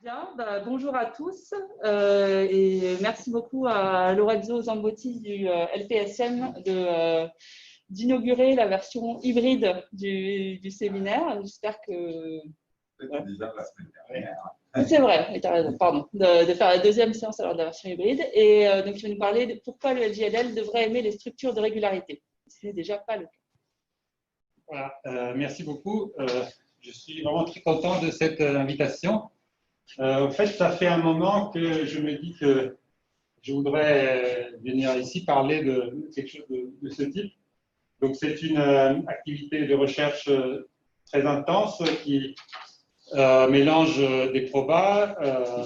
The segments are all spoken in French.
Bien, bonjour à tous et merci beaucoup à Lorenzo Zambotti du LPSM d'inaugurer la version hybride du séminaire. J'espère que… Déjà la semaine dernière. C'est vrai, tu as raison, pardon, de faire la deuxième séance alors de la version hybride. Et donc, il va nous parler de pourquoi le LJLL devrait aimer les structures de régularité. Ce n'est déjà pas le cas. Voilà, merci beaucoup. Je suis vraiment très content de cette invitation. En fait, ça fait un moment que je me dis que je voudrais venir ici parler de quelque chose de ce type. Donc, c'est une activité de recherche très intense qui mélange des probas,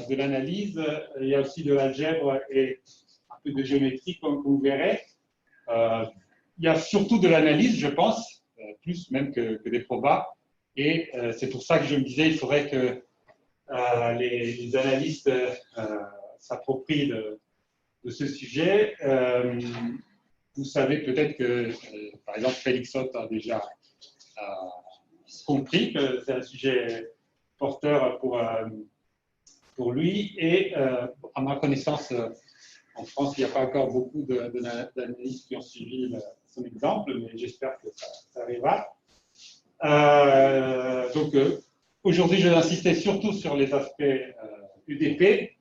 de l'analyse, il y a aussi de l'algèbre et un peu de géométrie, comme vous verrez. Il y a surtout de l'analyse, je pense, plus même que des probas. Et c'est pour ça que je me disais, il faudrait que les analystes s'approprient de ce sujet. Vous savez peut-être que, par exemple, Félix Hoth a déjà compris que c'est un sujet porteur pour lui. Et à ma connaissance, en France, il n'y a pas encore beaucoup d'analystes qui ont suivi son exemple, mais j'espère que ça arrivera. Donc, aujourd'hui, je vais insister surtout sur les aspects UDP.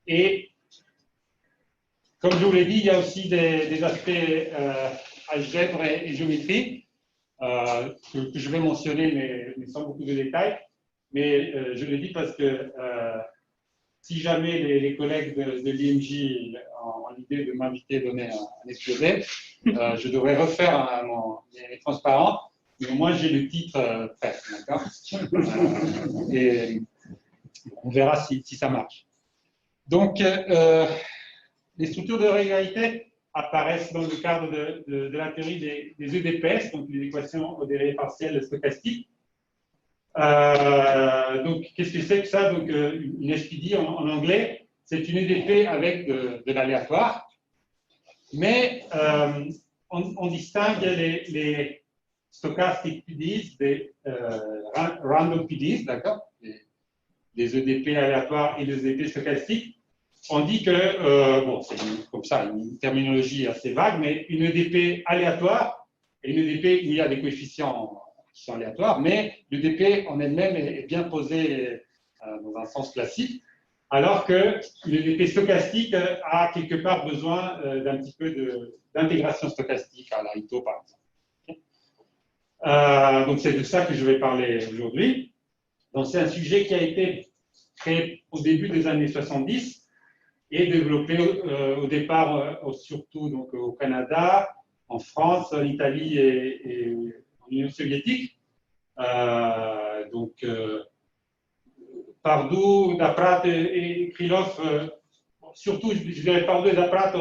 Et comme je vous l'ai dit, il y a aussi des aspects algèbre et géométrie que je vais mentionner, mais sans beaucoup de détails. Mais je le dis parce que si jamais les collègues de l'IMJ ont l'idée de m'inviter à donner un exposé, je devrais refaire mes transparents. Mais moi, j'ai le titre prêt, d'accord? Et on verra si ça marche. Donc, les structures de régularité apparaissent dans le cadre de la théorie des EDPS, donc les équations aux dérivées partielles stochastiques. Donc, qu'est-ce que c'est que ça? Donc, une SPD en anglais, c'est une EDP avec de l'aléatoire. Mais on distingue les stochastic PDs des random PDs, d'accord? Les EDP aléatoires et les EDP stochastiques. On dit que, bon, c'est comme ça, une terminologie assez vague, mais une EDP aléatoire et une EDP où il y a des coefficients qui sont aléatoires, mais l'EDP en elle-même est bien posée dans un sens classique, alors que l'EDP stochastique a quelque part besoin d'un petit peu d'intégration stochastique, à la Ito par exemple. Donc c'est de ça que je vais parler aujourd'hui. Donc c'est un sujet qui a été créé au début des années 70 et développé au départ surtout donc, au Canada, en France, en Italie et en Union soviétique. Pardue, Daprat et Krylov, surtout je dirais Pardue et Daprat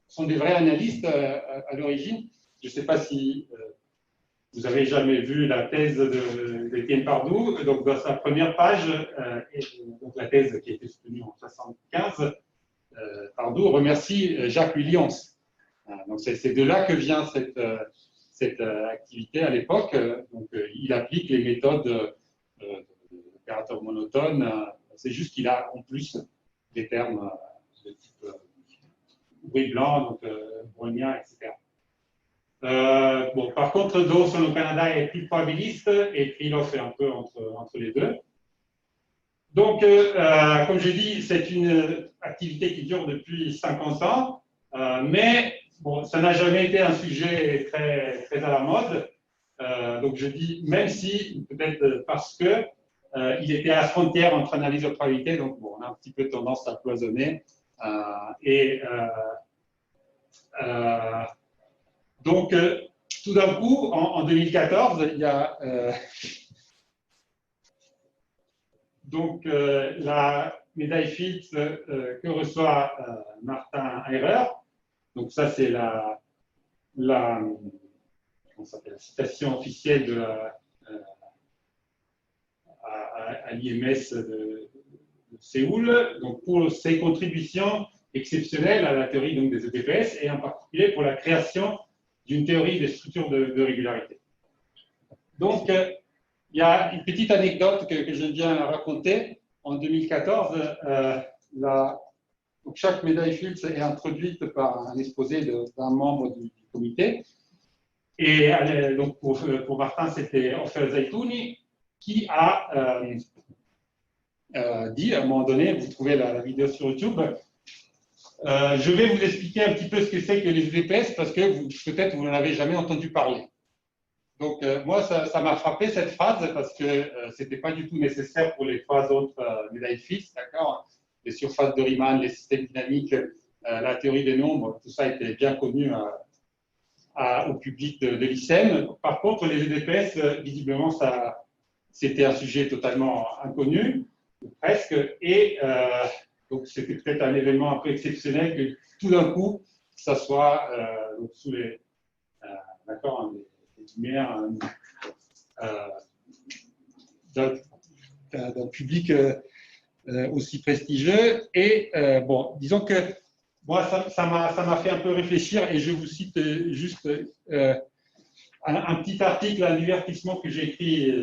sont des vrais analystes à l'origine. Je ne sais pas si vous avez jamais vu la thèse d'Étienne Pardue. Donc dans sa première page, donc la thèse qui a été soutenue en 1975, Pardue remercie Jacques Williams. Donc c'est de là que vient cette activité à l'époque. Donc il applique les méthodes d'opérateurs monotones. C'est juste qu'il a en plus des termes de type bruit blanc, donc brownien, etc. Bon, par contre, Dawson au Canada est plus probabiliste et Krylov est un peu entre les deux. Donc, comme je dis, c'est une activité qui dure depuis 50 ans, mais bon, ça n'a jamais été un sujet très, très à la mode. Donc, je dis, même si, peut-être parce que il était à la frontière entre analyse et probabilité, donc bon, on a un petit peu tendance à cloisonner. Donc, tout d'un coup, en 2014, il y a donc la médaille Fields que reçoit Martin Heirer. Donc ça, c'est la citation officielle à l'IMS de Séoul. Donc pour ses contributions exceptionnelles à la théorie donc, des EDPS et en particulier pour la création d'une théorie des structures de régularité. Donc, il y a une petite anecdote que je viens raconter. en 2014, donc chaque médaille Fields est introduite par un exposé d'un membre du comité. Et donc pour Martin, c'était Ofer Zaitouni qui a dit à un moment donné, vous trouvez la vidéo sur YouTube, je vais vous expliquer un petit peu ce que c'est que les EDPS parce que peut-être vous n'en avez jamais entendu parler. Donc moi, ça m'a frappé cette phrase parce que c'était pas du tout nécessaire pour les 3 autres médailles Fields, d'accord. Les surfaces de Riemann, les systèmes dynamiques, la théorie des nombres, tout ça était bien connu au public de l'ICEM. Par contre, les EDPS, visiblement, c'était un sujet totalement inconnu, presque, et donc c'était peut-être un événement un peu exceptionnel que tout d'un coup, ça soit donc sous les lumières d'un public aussi prestigieux. Et bon, disons que moi, ça m'a fait un peu réfléchir et je vous cite juste un petit article, un divertissement que j'ai écrit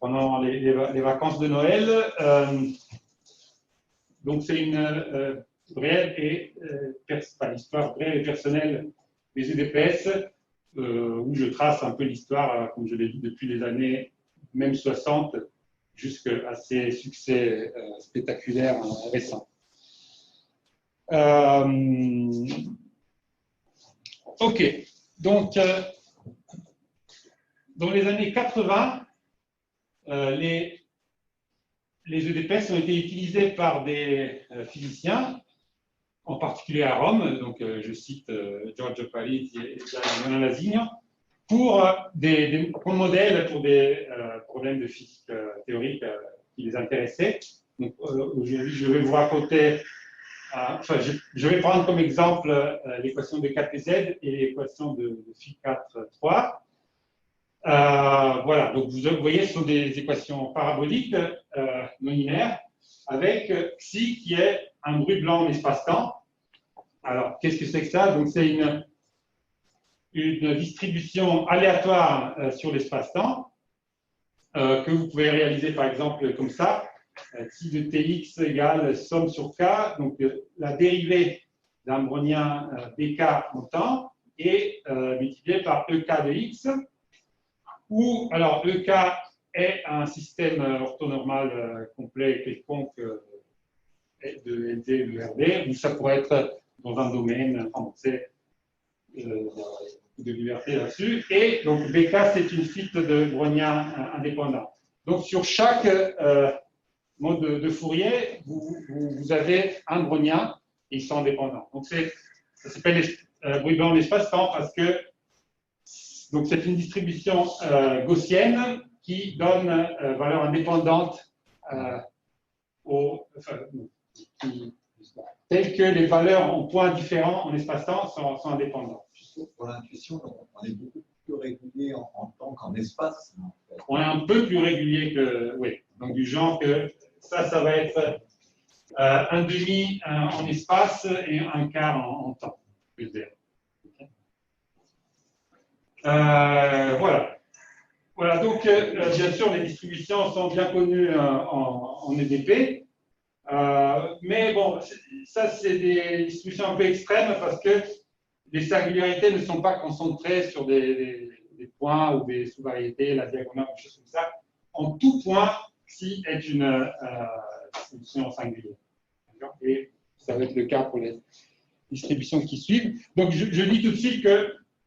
pendant les vacances de Noël. Donc, c'est une histoire réelle et personnelle des EDPS où je trace un peu l'histoire, comme je l'ai dit, depuis les années même 60 jusqu'à ces succès spectaculaires récents. Ok, donc dans les années 80, les EDPS ont été utilisés par des physiciens, en particulier à Rome, donc je cite Giorgio Parisi et Gianni Lasigno, comme modèle pour des problèmes de physique théorique qui les intéressaient. Donc aujourd'hui, je vais vous raconter. Je vais prendre comme exemple l'équation de KPZ et l'équation de Phi4, 3. Voilà, donc vous voyez, ce sont des équations paraboliques non linéaires avec Xi qui est un bruit blanc en espace-temps. Alors, qu'est-ce que c'est que ça? Donc, c'est une distribution aléatoire sur l'espace-temps que vous pouvez réaliser par exemple comme ça. Xi de Tx égale somme sur K, donc la dérivée d'un brownien Bk en temps et multiplié par Ek de X, où alors Ek est un système orthonormal complet quelconque de LD de RD, où ça pourrait être dans un domaine, de liberté là-dessus, et donc Bk c'est une suite de browniens indépendants. Donc sur chaque mode de Fourier, vous avez un brownien et ils sont indépendants. Donc ça s'appelle bruit blanc en espace-temps parce que donc c'est une distribution gaussienne qui donne valeur indépendante telles que les valeurs en points différents en espace-temps sont indépendantes. Pour l'intuition, on est beaucoup plus régulier en temps qu'en espace. En fait. On est un peu plus régulier que, oui, donc du genre que ça va être un demi en espace et un quart en temps. Voilà. Voilà, donc bien sûr, les distributions sont bien connues en EDP. Mais bon, ça, c'est des distributions un peu extrêmes parce que les singularités ne sont pas concentrées sur des points ou des sous-variétés, la diagonale, des choses comme ça. En tout point, Xi est une distribution singulière. Et ça va être le cas pour les distributions qui suivent. Donc, je dis tout de suite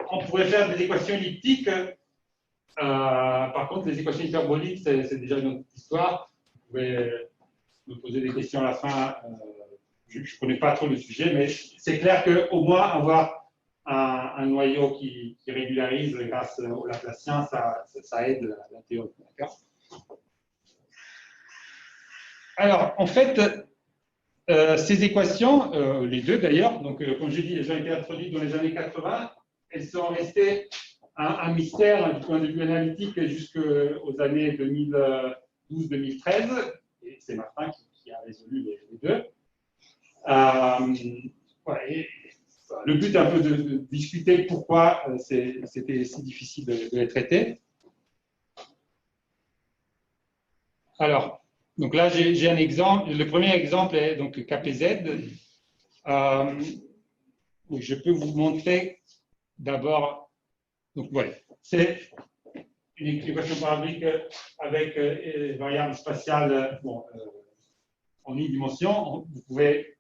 qu'on pourrait faire des équations elliptiques. Par contre, les équations hyperboliques, c'est déjà une autre histoire. Vous pouvez me poser des questions à la fin. Je ne connais pas trop le sujet, mais c'est clair qu'au moins avoir un noyau qui régularise grâce au Laplacien, ça aide la théorie. Alors, en fait, ces équations, les deux d'ailleurs, donc comme je dis, elles ont été introduites dans les années 80, elles sont restées un mystère du point de vue analytique jusqu'aux années 2012-2013, et c'est Martin qui a résolu les deux. Voilà, et le but est un peu de discuter pourquoi c'était si difficile de les traiter. Alors, Donc là, j'ai un exemple. Le premier exemple est donc KPZ. Je peux vous montrer d'abord. Donc voilà, c'est une équation parabolique avec variable spatiale en une dimension. Vous pouvez,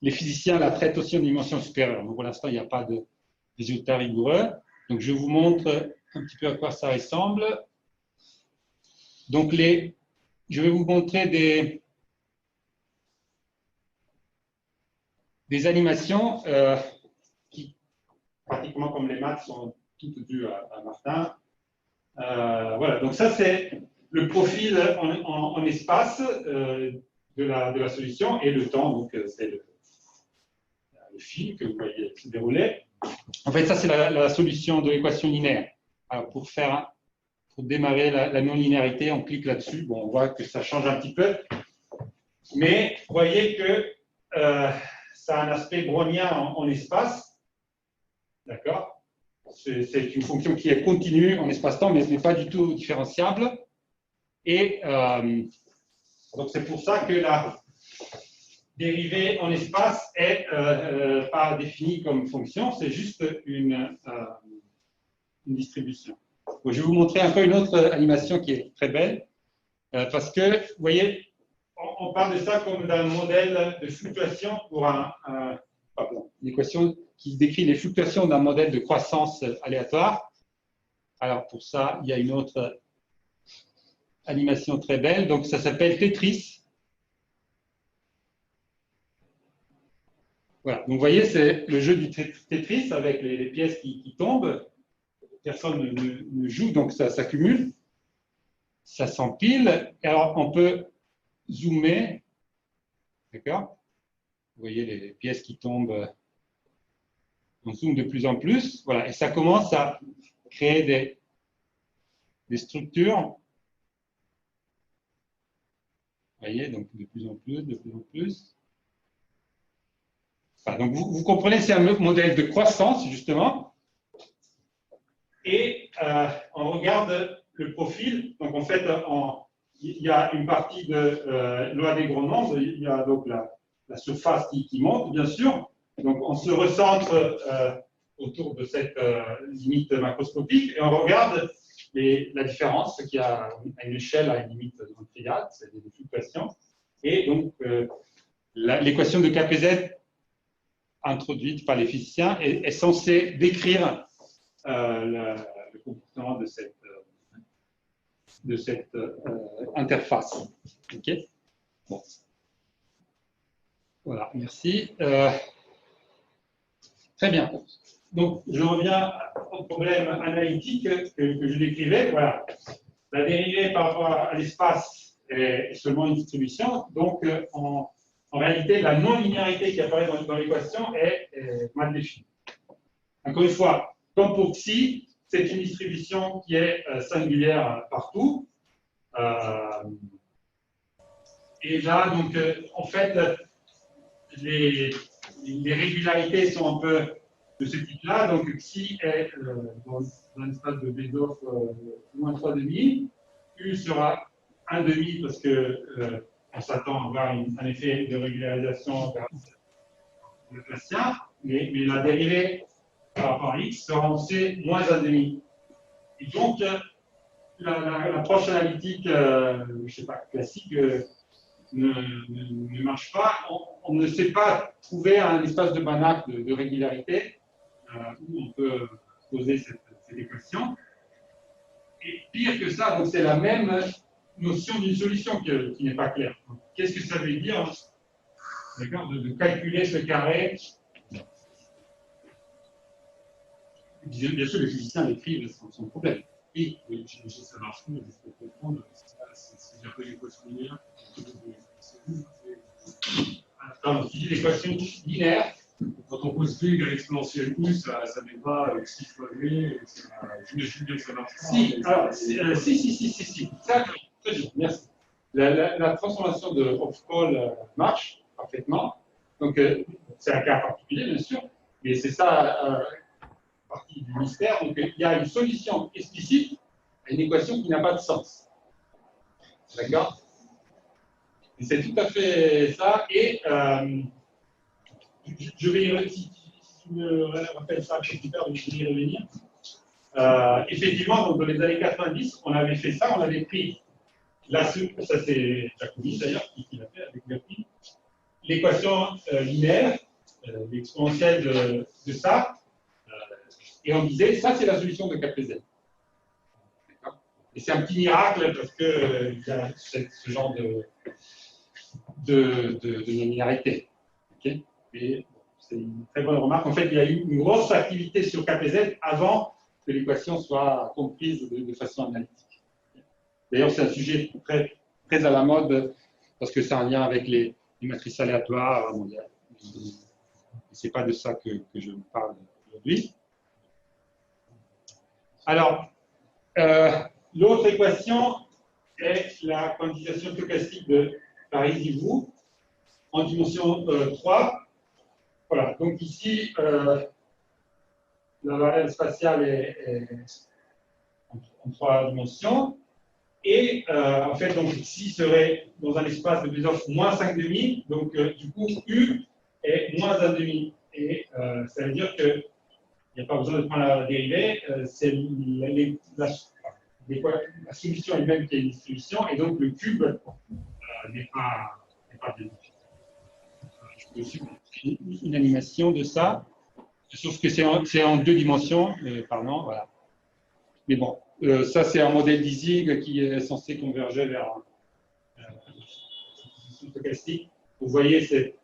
les physiciens la traitent aussi en dimension supérieure. Donc pour l'instant, il n'y a pas de résultat rigoureux. Donc je vous montre un petit peu à quoi ça ressemble. Donc je vais vous montrer des animations qui, pratiquement comme les maths, sont toutes dues à Martin. Voilà, donc ça c'est le profil en espace de la solution, et le temps, donc c'est le fil que vous voyez se dérouler. En fait, ça c'est la solution de l'équation linéaire. Alors pour démarrer la non-linéarité, on clique là-dessus. Bon, on voit que ça change un petit peu, mais vous voyez que ça a un aspect brownien en espace. D'accord? C'est une fonction qui est continue en espace-temps, mais ce n'est pas du tout différenciable. Et donc c'est pour ça que la dérivée en espace est pas définie comme fonction, c'est juste une distribution. Donc, je vais vous montrer un peu une autre animation qui est très belle, parce que, vous voyez, on parle de ça comme d'un modèle de fluctuation pour une équation qui décrit les fluctuations d'un modèle de croissance aléatoire. Alors, pour ça, il y a une autre animation très belle. Donc, ça s'appelle Tetris. Voilà. Donc, vous voyez, c'est le jeu du Tetris avec les pièces qui tombent. Personne ne joue, donc ça s'accumule. Ça s'empile. Et alors, on peut zoomer. D'accord? Vous voyez les pièces qui tombent. On zoome de plus en plus. Voilà. Et ça commence à créer des structures. Vous voyez, donc de plus en plus, de plus en plus. Voilà, donc vous comprenez, c'est un modèle de croissance, justement. Et on regarde le profil. Donc, en fait, il y a une partie de loi des grands nombres. Il y a donc la surface qui monte, bien sûr. Donc, on se recentre autour de cette limite macroscopique et on regarde la différence, ce qui a à une échelle, à une limite triade, c'est des fluctuations. Et donc, l'équation de KPZ introduite par les physiciens est censée décrire le comportement de cette interface. OK? Bon. Voilà, merci. Très bien. Donc, je reviens au problème analytique que je décrivais. Voilà. La dérivée par rapport à l'espace est seulement une distribution. Donc, en réalité, la non-linéarité qui apparaît dans l'équation est mal définie. Encore une fois, comme pour Xi, c'est une distribution qui est singulière partout. Et là, donc, en fait, les régularités sont un peu de ce type-là. Donc, Xi est dans un espace de Bézoff moins 3,5. U sera 1,5 parce que on s'attend à avoir un effet de régularisation de Classien. Mais la dérivée par rapport à X sera en C moins 1,5. Et donc, l'approche analytique, je ne sais pas, classique, ne marche pas. On ne sait pas trouver un espace de Banach de régularité où on peut poser cette équation. Et pire que ça, c'est la même notion d'une solution qui n'est pas claire. Qu'est-ce que ça veut dire de calculer ce carré? Bien sûr, les physiciens l'écrivent sans problème. Oui, ça marche mieux, juste pour comprendre. C'est un peu l'équation linéaire. Alors, tu dis l'équation linéaire. Quand on pose V égale exponentielle U, ça n'est pas xi fois V. J'imagine bien que ça marche pas. Si, alors, si. Ça, très bien, merci. La transformation de Hopf-Call marche parfaitement. Donc, c'est un cas particulier, bien sûr, mais c'est ça partie du mystère. Donc, il y a une solution explicite à une équation qui n'a pas de sens. D'accord? C'est tout à fait ça. Et je vais, si tu me rappelles ça, je vais y revenir. Effectivement, donc, dans les années 90, on avait fait ça, on avait pris, ça c'est Jacobi d'ailleurs qui l'a fait avec Berkeley, l'équation linéaire, l'exponentielle de ça, et on disait, ça c'est la solution de KPZ. Et c'est un petit miracle parce qu'il y a ce genre de linéarité. Okay, et c'est une très bonne remarque. En fait, il y a eu une grosse activité sur KPZ avant que l'équation soit comprise de façon analytique. D'ailleurs, c'est un sujet très, très à la mode parce que c'est en lien avec les matrices aléatoires mondiales. Ce n'est pas de ça que je parle aujourd'hui. Alors, l'autre équation est la quantisation stochastique de Parisi-Vous en dimension 3. Voilà, donc ici, la variable spatiale est en 3 dimensions. Et en fait, donc, ici serait dans un espace de Bezoff moins 5,5. Donc, du coup, U est moins 1,5. Et ça veut dire qu'il n'y a pas besoin de prendre la dérivée. C'est la solution elle-même qui est une solution. Et donc, le cube n'est pas bien. Je peux aussi montrer une animation de ça. Sauf que c'est en 2 dimensions. Pardon, voilà. Mais bon, ça, c'est un modèle d'Ising qui est censé converger vers un stochastique. Vous voyez, c'est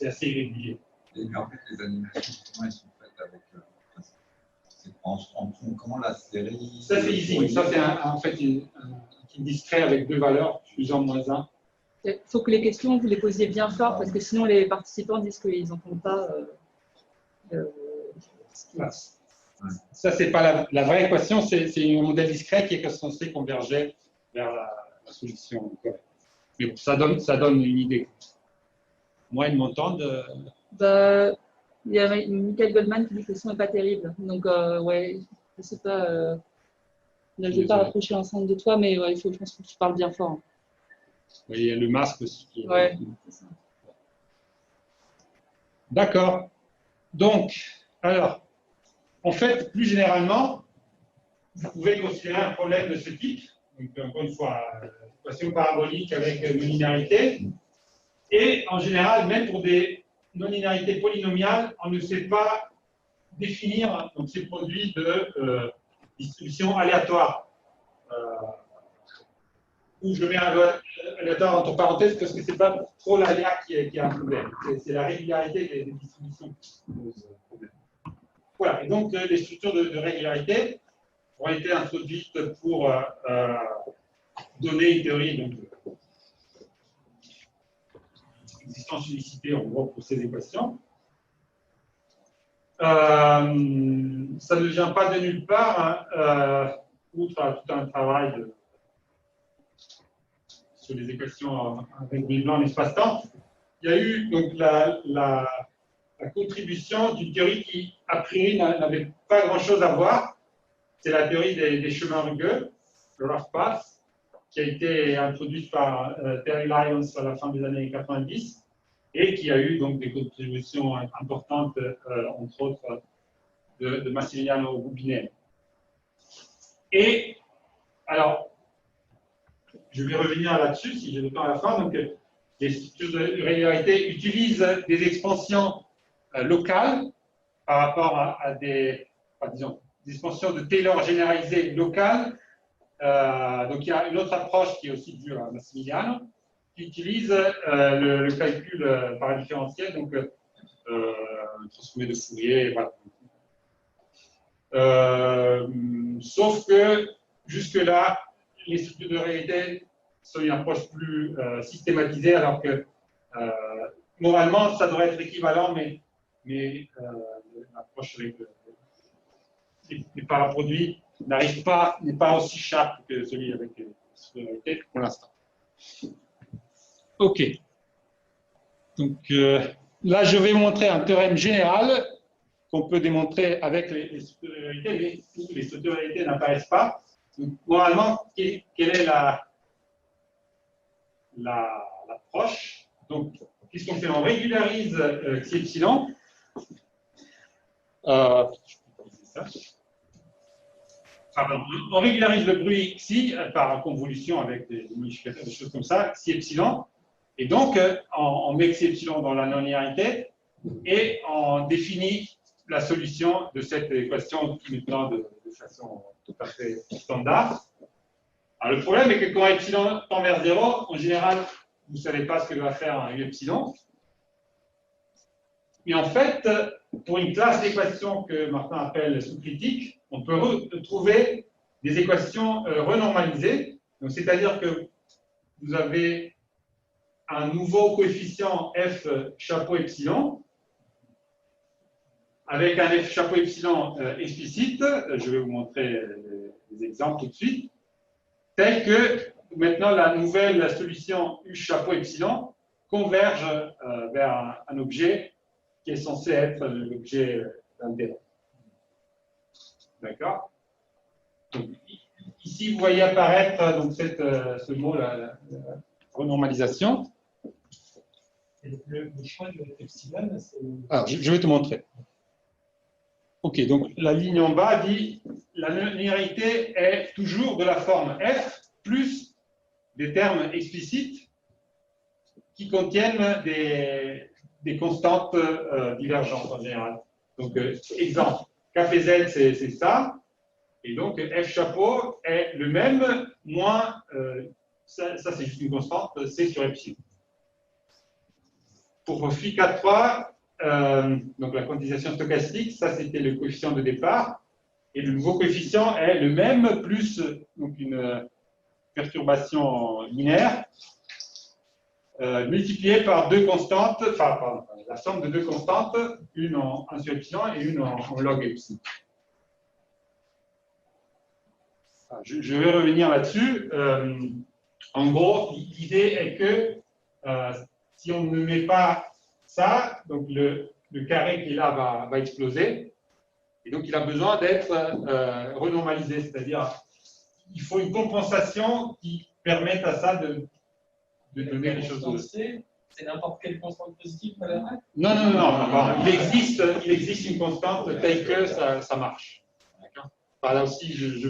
assez irrégulier. Et en fait, les animations, comment elles sont faites avec comment la série. Ça, c'est Ising. Ça, c'est en fait une discret avec 2 valeurs, plus ou moins 1. Il faut que les questions, vous les posiez bien fort, parce que sinon les participants disent qu'ils n'entendent pas ce qui passe. Ça, c'est pas la vraie équation, c'est un modèle discret qui est censé converger vers la solution correcte. Mais bon, ça donne une idée. Moi, ils m'entendent. Il y a Michael Goldman qui dit que le son n'est pas terrible. Donc, ouais, je ne sais pas. Là, je ne vais pas rapprocher l'enceinte de toi, mais ouais, je pense que tu parles bien fort. Oui, il y a le masque aussi. Ouais, c'est ça. D'accord. Donc, alors, en fait, plus généralement, vous pouvez considérer un problème de ce type. Donc, encore une fois, équation parabolique avec non-linéarité. Et en général, même pour des non-linéarités polynomiales, on ne sait pas définir donc, ces produits de distribution aléatoire. Où je mets un aléatoire entre parenthèses parce que ce n'est pas trop l'aléa qui a un problème. C'est la régularité des distributions qui pose problème. Voilà, et donc les structures de régularité ont été introduites pour donner une théorie d'existence unicité en gros pour ces équations. Ça ne vient pas de nulle part, outre tout un travail sur les équations avec des blancs en espace-temps. Il y a eu donc la contribution d'une théorie qui, a priori, n'avait pas grand-chose à voir. C'est la théorie des chemins rugueux, le rough path, qui a été introduite par Terry Lyons à la fin des années 90 et qui a eu donc des contributions importantes, entre autres, de Massimiliano Rubinelli. Et alors, je vais revenir là-dessus si j'ai le temps à la fin. Donc, les structures de régularité utilisent des expansions locales par rapport à des expansions de Taylor généralisées locales. Donc, il y a une autre approche qui est aussi due à Massimiliano, qui utilise le calcul par différentiel, donc transformé de Fourier. Voilà. Sauf que jusque-là, les structures de réalité sont une approche plus systématisée, alors que moralement, ça devrait être équivalent, mais l'approche avec les paraproduits n'est pas aussi sharp que celui avec les structures de réalité pour l'instant. OK. Donc là, je vais montrer un théorème général qu'on peut démontrer avec les structures de réalité, mais les structures de réalité n'apparaissent pas. Donc, moralement, quelle est l'approche. Donc, qu'est-ce qu'on fait? On régularise xi epsilon. On régularise le bruit xi par convolution avec des modificateurs, des choses comme ça, xi epsilon. Et donc, on met xi epsilon dans la non-linéarité et on définit la solution de cette équation maintenant de façon tout à fait standard. Alors, le problème est que quand epsilon tend vers 0, en général, vous ne savez pas ce que va faire un u epsilon. Mais en fait, pour une classe d'équations que Martin appelle sous-critique, on peut trouver des équations renormalisées. C'est-à-dire que vous avez un nouveau coefficient f chapeau epsilon avec un f chapeau epsilon explicite. Je vais vous montrer des exemples tout de suite. Tel que maintenant la nouvelle solution u chapeau epsilon converge vers un objet qui est censé être l'objet d'intérêt. D'accord? Ici, vous voyez apparaître donc, ce mot, la renormalisation. Le choix de epsilon, c'est... Alors, je vais te montrer. OK, donc la ligne en bas dit la linéarité est toujours de la forme f plus des termes explicites qui contiennent des constantes divergentes en général. Donc, exemple, kpz, c'est ça. Et donc, f chapeau est le même, moins, ça c'est juste une constante, c sur epsilon. Pour phi 4.3, donc la quantisation stochastique, ça c'était le coefficient de départ. Et le nouveau coefficient est le même, plus donc, une perturbation linéaire, multipliée par deux constantes, enfin, pardon, la somme de deux constantes, une en 1 sur epsilon et une en log epsilon. Je vais revenir là-dessus. En gros, l'idée est que si on ne met pas ça, donc le carré qui est là va exploser. Et donc, il a besoin d'être renormalisé. C'est-à-dire, il faut une compensation qui permette à ça de donner les choses. C'est n'importe quelle constante positive à la règle? Non. Il existe une constante telle que ça marche. Enfin, là aussi, je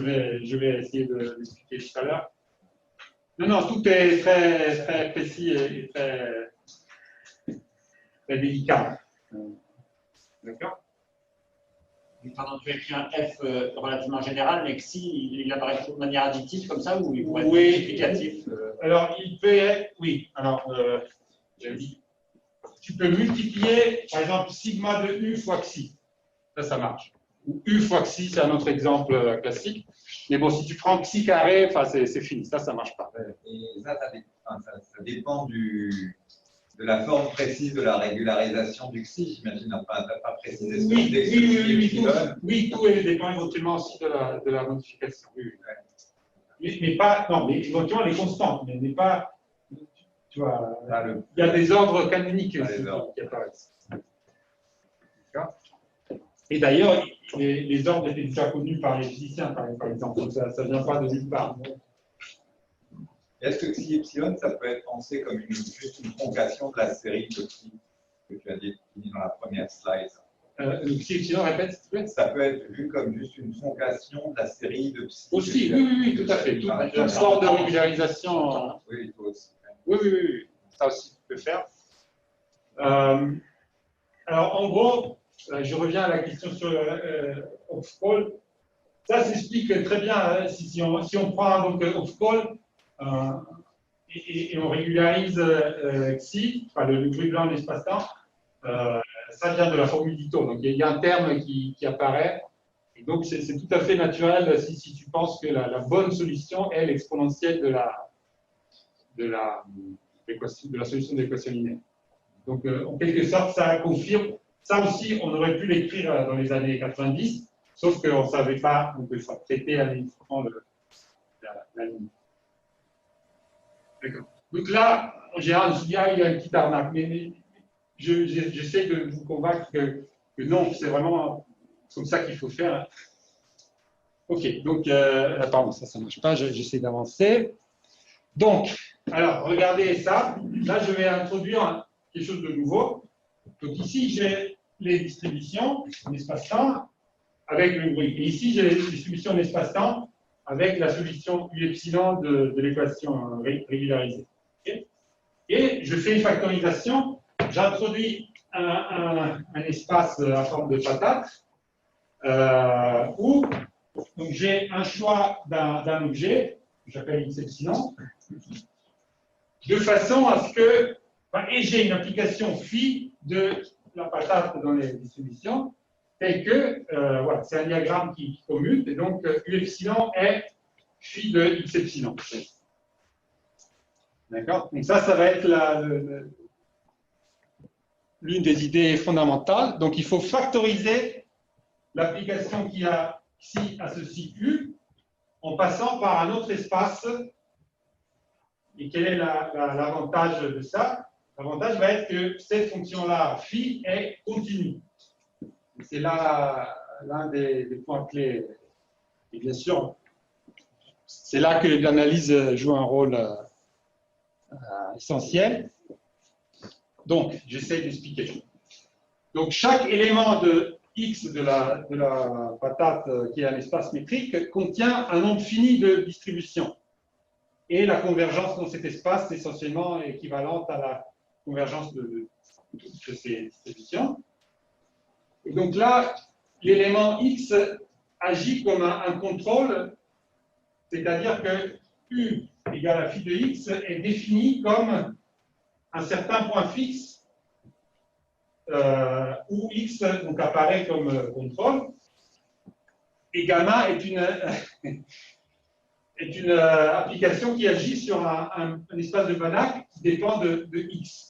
vais essayer de l'expliquer tout à l'heure. Non, tout est très, très précis et très délicat. D'accord? Pardon, tu as écrit un f relativement général, mais que si il apparaît de manière additive comme ça, ou il pourrait être multiplicatif Alors, il peut être. Oui, alors, j'ai dit. Tu peux multiplier, par exemple, sigma de u fois xi. Ça marche. Ou u fois xi, c'est un autre exemple classique. Mais bon, si tu prends xi carré, c'est fini. Ça ne marche pas. Et ça dépend de la forme précise de la régularisation du xi, j'imagine. Enfin, tu n'as pas précisé ce oui, tout dépend éventuellement aussi de la modification. Oui. Mais pas, non, mais éventuellement les constantes, mais pas, tu vois, il y a des ordres canoniques aussi qui apparaissent. D'accord. Et d'ailleurs, les ordres étaient déjà connus par les physiciens, par exemple, donc ça ne vient pas de nulle part. Est-ce que xi epsilon, ça peut être pensé comme juste une troncation de la série de xi que tu as définie dans la première slide? Xi epsilon, répète, s'il te plaît. Ça peut être vu comme juste une troncation de la série de xi. Aussi, oui, tout à fait. Toute sorte de régularisation. Oui, toi aussi. Oui, ça aussi tu peux faire. Alors, en gros, je reviens à la question sur off-call. Ça s'explique très bien si on prend donc off-call et on régularise xi, enfin le bruit blanc de l'espace-temps, ça vient de la formule d'Ito. Donc il y a un terme qui apparaît. Et donc c'est tout à fait naturel si tu penses que la bonne solution est l'exponentielle de la solution de l'équation linéaire. Donc en quelque sorte, ça confirme. Ça aussi, on aurait pu l'écrire dans les années 90, sauf qu'on ne savait pas, donc il faut traiter administrativement la ligne. D'accord. Donc là, en général, je dis, il y a une petite arnaque, mais j'essaie de vous convaincre que non, c'est vraiment comme ça qu'il faut faire. OK, donc, pardon, ça ne marche pas, j'essaie d'avancer. Donc, alors, regardez ça. Là, je vais introduire quelque chose de nouveau. Donc ici, j'ai les distributions en espace-temps avec le bruit. Et ici, j'ai les distributions en espace-temps avec la solution U epsilon de l'équation régularisée. Okay. Et je fais une factorisation. J'introduis un espace à forme de patate où j'ai un choix d'un objet, que j'appelle X epsilon, de façon à ce que, et j'ai une application phi de la patate dans les distributions, telle que, voilà, c'est un diagramme qui commute, et donc U epsilon est phi de X epsilon. D'accord? Donc ça va être l'une des idées fondamentales. Donc il faut factoriser l'application qui a ici à ceci U en passant par un autre espace. Et quel est l'avantage de ça? L'avantage va être que cette fonction-là, phi, est continue. C'est là l'un des points clés. Et bien sûr, c'est là que l'analyse joue un rôle essentiel. Donc, j'essaie d'expliquer. Donc, chaque élément de X de la patate qui est un espace métrique contient un nombre fini de distributions. Et la convergence dans cet espace est essentiellement équivalente à la convergence de ces distributions. Et donc là, l'élément X agit comme un contrôle, c'est-à-dire que U égale à phi de X est défini comme un certain point fixe où X donc, apparaît comme contrôle, et gamma est une application qui agit sur un espace de Banach qui dépend de X.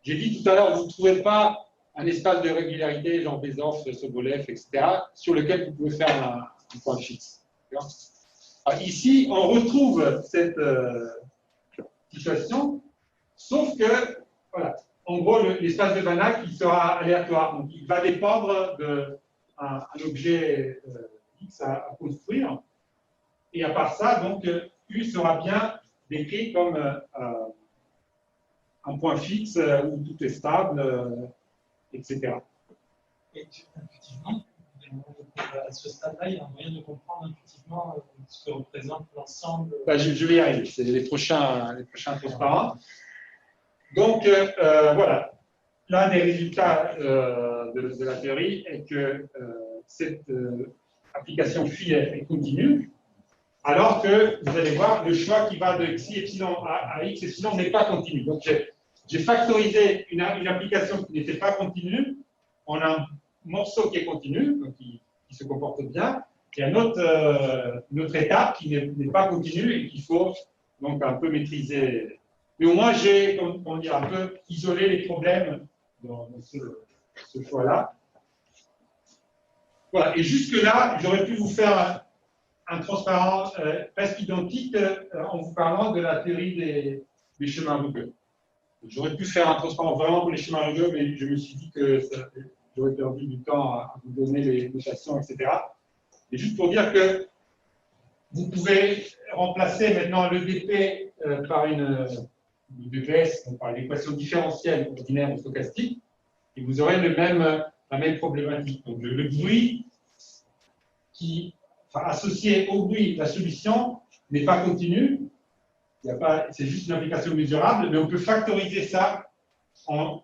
J'ai dit tout à l'heure, vous ne trouvez pas un espace de régularité, genre Bézoff, Sobolev, etc., sur lequel vous pouvez faire un point fixe. Alors, ici, on retrouve cette situation, sauf que, voilà, en gros, l'espace de Banach, il sera aléatoire. Donc, il va dépendre d'un objet X à construire. Et à part ça, donc, U sera bien décrit comme un point fixe où tout est stable, etc. Et intuitivement, à ce stade-là, il y a un moyen de comprendre intuitivement ce que représente l'ensemble. Je vais y arriver, c'est les prochains transparents. Donc, voilà. L'un des résultats de la théorie est que cette application phi est continue. Alors que, vous allez voir, le choix qui va de xi epsilon à x epsilon n'est pas continu. Donc, j'ai factorisé une application qui n'était pas continue en un morceau qui est continu, donc qui se comporte bien, et une autre étape qui n'est pas continue et qu'il faut donc un peu maîtriser. Mais au moins, j'ai, comment dire, un peu isolé les problèmes dans ce choix-là. Voilà, et jusque-là, j'aurais pu vous faire un transparent presque identique en vous parlant de la théorie des chemins rugueux. J'aurais pu faire un transparent vraiment pour les chemins rugueux, mais je me suis dit que j'aurais perdu du temps à vous donner les notations, etc. Et juste pour dire que vous pouvez remplacer maintenant le dp par le dps, donc par l'équation différentielle ordinaire ou stochastique, et vous aurez la même problématique. Donc le bruit associé au bruit, la solution n'est pas continue, c'est juste une application mesurable, mais on peut factoriser ça en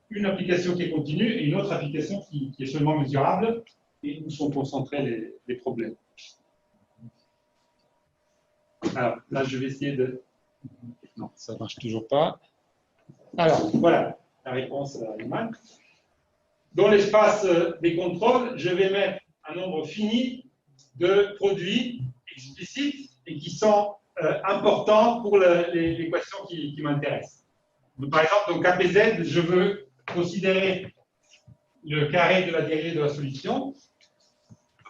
une application qui est continue et une autre application qui est seulement mesurable, et où sont concentrés les problèmes. Alors là, je vais essayer de... Non, ça ne marche toujours pas. Alors, voilà la réponse à Riemann. Dans l'espace des contrôles, je vais mettre un nombre fini de produits explicites et qui sont importants pour l'équation qui m'intéresse. Par exemple, dans KPZ, je veux considérer le carré de la dérivée de la solution.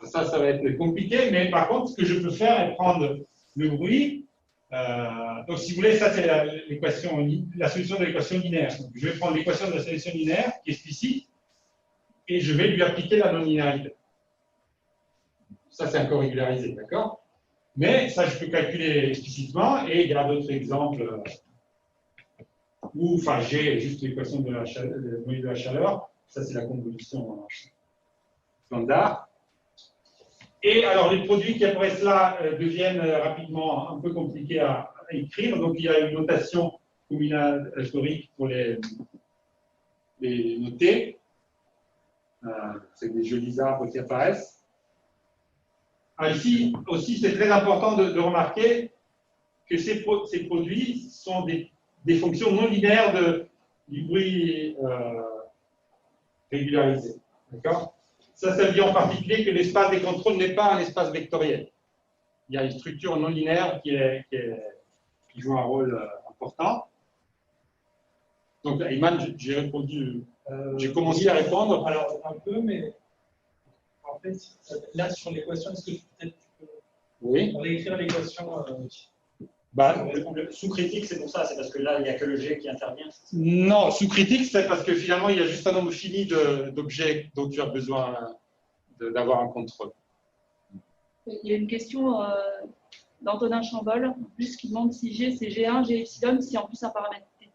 Ça va être compliqué, mais par contre, ce que je peux faire est prendre le bruit. Donc, si vous voulez, ça, c'est la solution de l'équation linéaire. Donc, je vais prendre l'équation de la solution linéaire, qui est explicite, et je vais lui appliquer la non-linéarité. Ça, c'est encore régularisé, d'accord? Mais ça, je peux calculer explicitement, et il y a d'autres exemples où, enfin, j'ai juste l'équation de la chaleur, le module de la chaleur, ça c'est la convolution standard. Et alors, les produits qui après cela deviennent rapidement un peu compliqués à écrire, donc il y a une notation combinatorique pour les noter. C'est des jolis arbres qui apparaissent. Ici aussi, c'est très important de remarquer que ces produits sont des fonctions non linéaires du bruit régularisé. D'accord ? Ça veut dire en particulier que l'espace des contrôles n'est pas un espace vectoriel. Il y a une structure non linéaire qui joue un rôle important. Donc, Ayman, j'ai répondu, j'ai commencé à répondre. Alors, un peu, mais en fait, là, sur l'équation, est-ce que peut-être tu peux Oui. réécrire l'équation Sous critique, c'est pour ça, c'est parce que là, il n'y a que le G qui intervient. Non, sous critique, c'est parce que finalement, il y a juste un nombre fini d'objets dont tu as besoin d'avoir un contrôle. Il y a une question d'Antonin Chambol, en plus, qui demande si G, c'est G1, G epsilon, si en plus un paramètre T.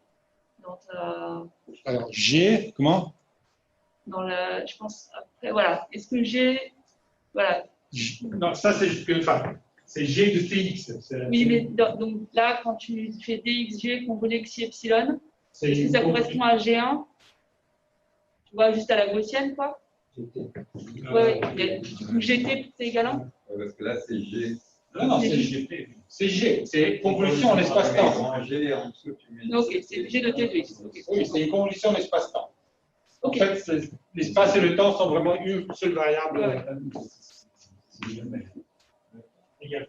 Alors, G, comment ? Je pense, après, voilà. Est-ce que G, voilà. Non, ça, c'est juste que, enfin, c'est G de Tx. Oui, mais donc là, quand tu fais dxg convolé xi epsilon, est-ce que ça correspond à G1 ? Tu vois, juste à la gaussienne, quoi ? Ouais, du coup, GT, c'est égal à 1 ? Parce que là, c'est G. Non, c'est G. C'est G, c'est convolution en espace-temps. G, en dessous, tu mets. Ok, c'est G de T de X. Okay. Oui, c'est une convolution en espace-temps. Okay. En fait, l'espace et le temps sont vraiment une seule variable.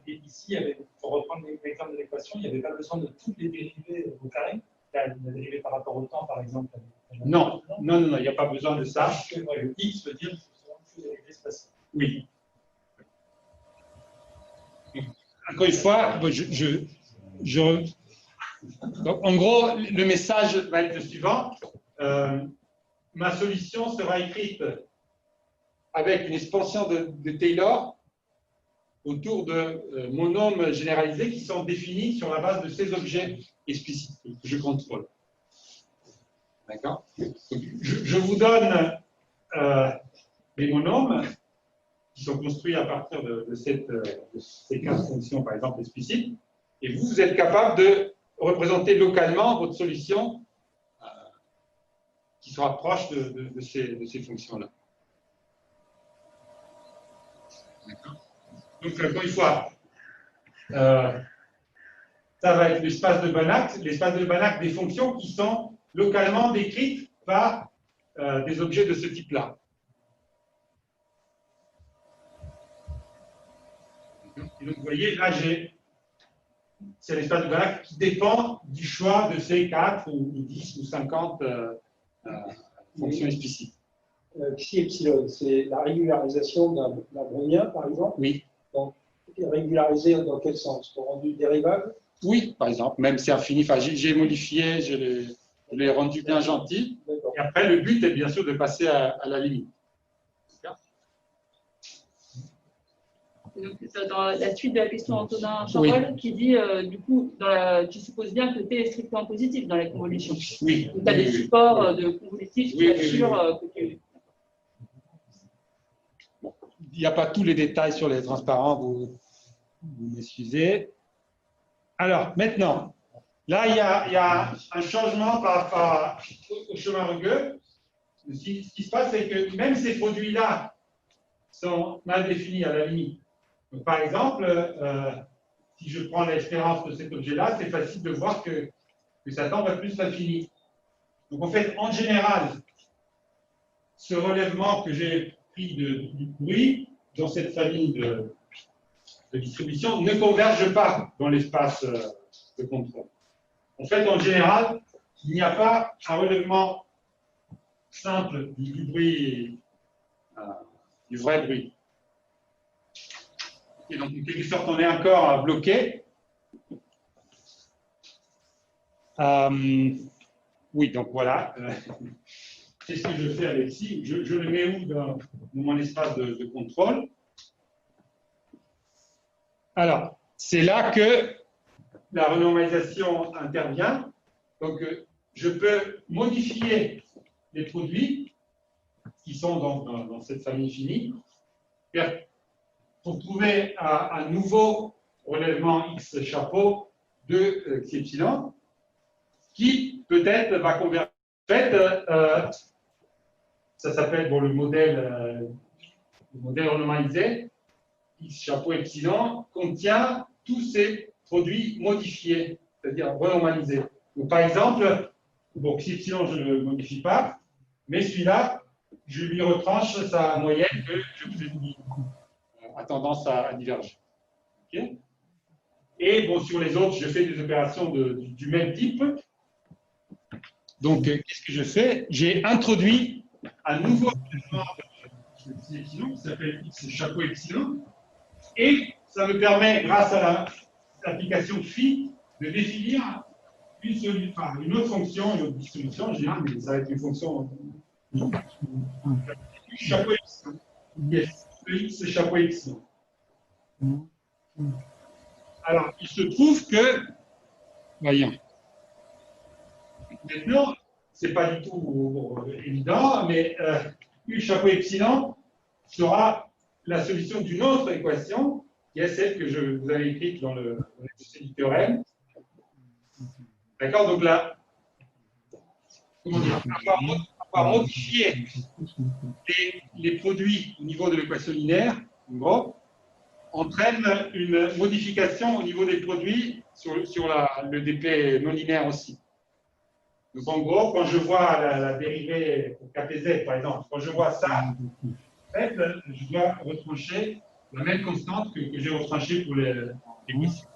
Ici, pour reprendre l'exemple de l'équation, il n'y avait pas besoin de toutes les dérivées au carré. La dérivée par rapport au temps, par exemple. Non, il n'y a pas besoin de ça. Le X veut dire que c'est l'espace. Oui. Encore une fois, donc, en gros, le message va être le suivant. Ma solution sera écrite avec une expansion de Taylor autour de monômes généralisés qui sont définis sur la base de ces objets explicites que je contrôle. D'accord ? Je vous donne les monômes qui sont construits à partir de ces 15 fonctions, par exemple, explicites, et vous êtes capable de représenter localement votre solution qui sera proche de ces fonctions-là. Donc, encore une fois, ça va être l'espace de Banach des fonctions qui sont localement décrites par des objets de ce type-là. Et donc, vous voyez, là, c'est l'espace de Banach qui dépend du choix de ces 4 ou 10 ou 50 fonctions explicites. Xi epsilon, c'est la régularisation d'un brownien, par exemple. Oui. Donc, régularisé dans quel sens? Pour rendu dérivable? Oui, par exemple, même c'est infini. Enfin, j'ai modifié, je l'ai rendu bien gentil. Et après, le but est bien sûr de passer à la limite. Donc, dans la suite de la question d'Antonin Chambol, qui dit, du coup, tu supposes bien que T est strictement positif dans les convolutions. Oui. Tu as des supports de convolutifs qui assurent que tu... Il n'y a pas tous les détails sur les transparents, vous m'excusez. Alors, maintenant, là, il y a un changement par rapport au chemin rugueux. Ce qui se passe, c'est que même ces produits-là sont mal définis à la limite. Donc, par exemple, si je prends l'expérience de cet objet-là, c'est facile de voir que ça tend vers plus l'infini. Donc, en fait, en général, ce relèvement que j'ai pris du bruit dans cette famille de distribution ne converge pas dans l'espace de contrôle. En fait, en général, il n'y a pas un relèvement simple du bruit, du vrai bruit. Et donc, en quelque sorte, on est encore bloqué. Oui, donc voilà. C'est ce que je fais avec Xi. Je le mets où dans mon espace de contrôle? Alors, c'est là que la renormalisation intervient. Donc, je peux modifier les produits qui sont dans cette famille finie pour trouver un nouveau relèvement X chapeau de xi epsilon qui peut-être va converger. En fait, ça s'appelle le modèle renormalisé. X chapeau epsilon contient tous ces produits modifiés, c'est-à-dire renormalisés. Donc, par exemple, xi epsilon, je ne le modifie pas, mais celui-là, je lui retranche sa moyenne que je vous ai dit a tendance à diverger. Okay. Et sur les autres, je fais des opérations du même type. Donc, qu'est-ce que je fais? J'ai introduit un nouveau relèvement de xi epsilon qui s'appelle X chapeau epsilon. Et ça me permet, grâce à l'application phi, de définir une autre fonction, une autre distribution. Je dirais, mais ça va être une fonction chapeau epsilon. Yes, X chapeau epsilon. Alors, il se trouve que, voyons, maintenant, ce n'est pas du tout évident, mais U chapeau epsilon sera la solution d'une autre équation, qui est celle que je vous avais écrite dans le du théorème. D'accord? Donc là, comment dire, avoir modifié les produits au niveau de l'équation linéaire, en gros, entraîne une modification au niveau des produits sur le dp non linéaire aussi. Donc en gros, quand je vois la dérivée pour KPZ, par exemple, quand je vois ça, en fait, je dois retrancher la même constante que j'ai retranchée pour les missions.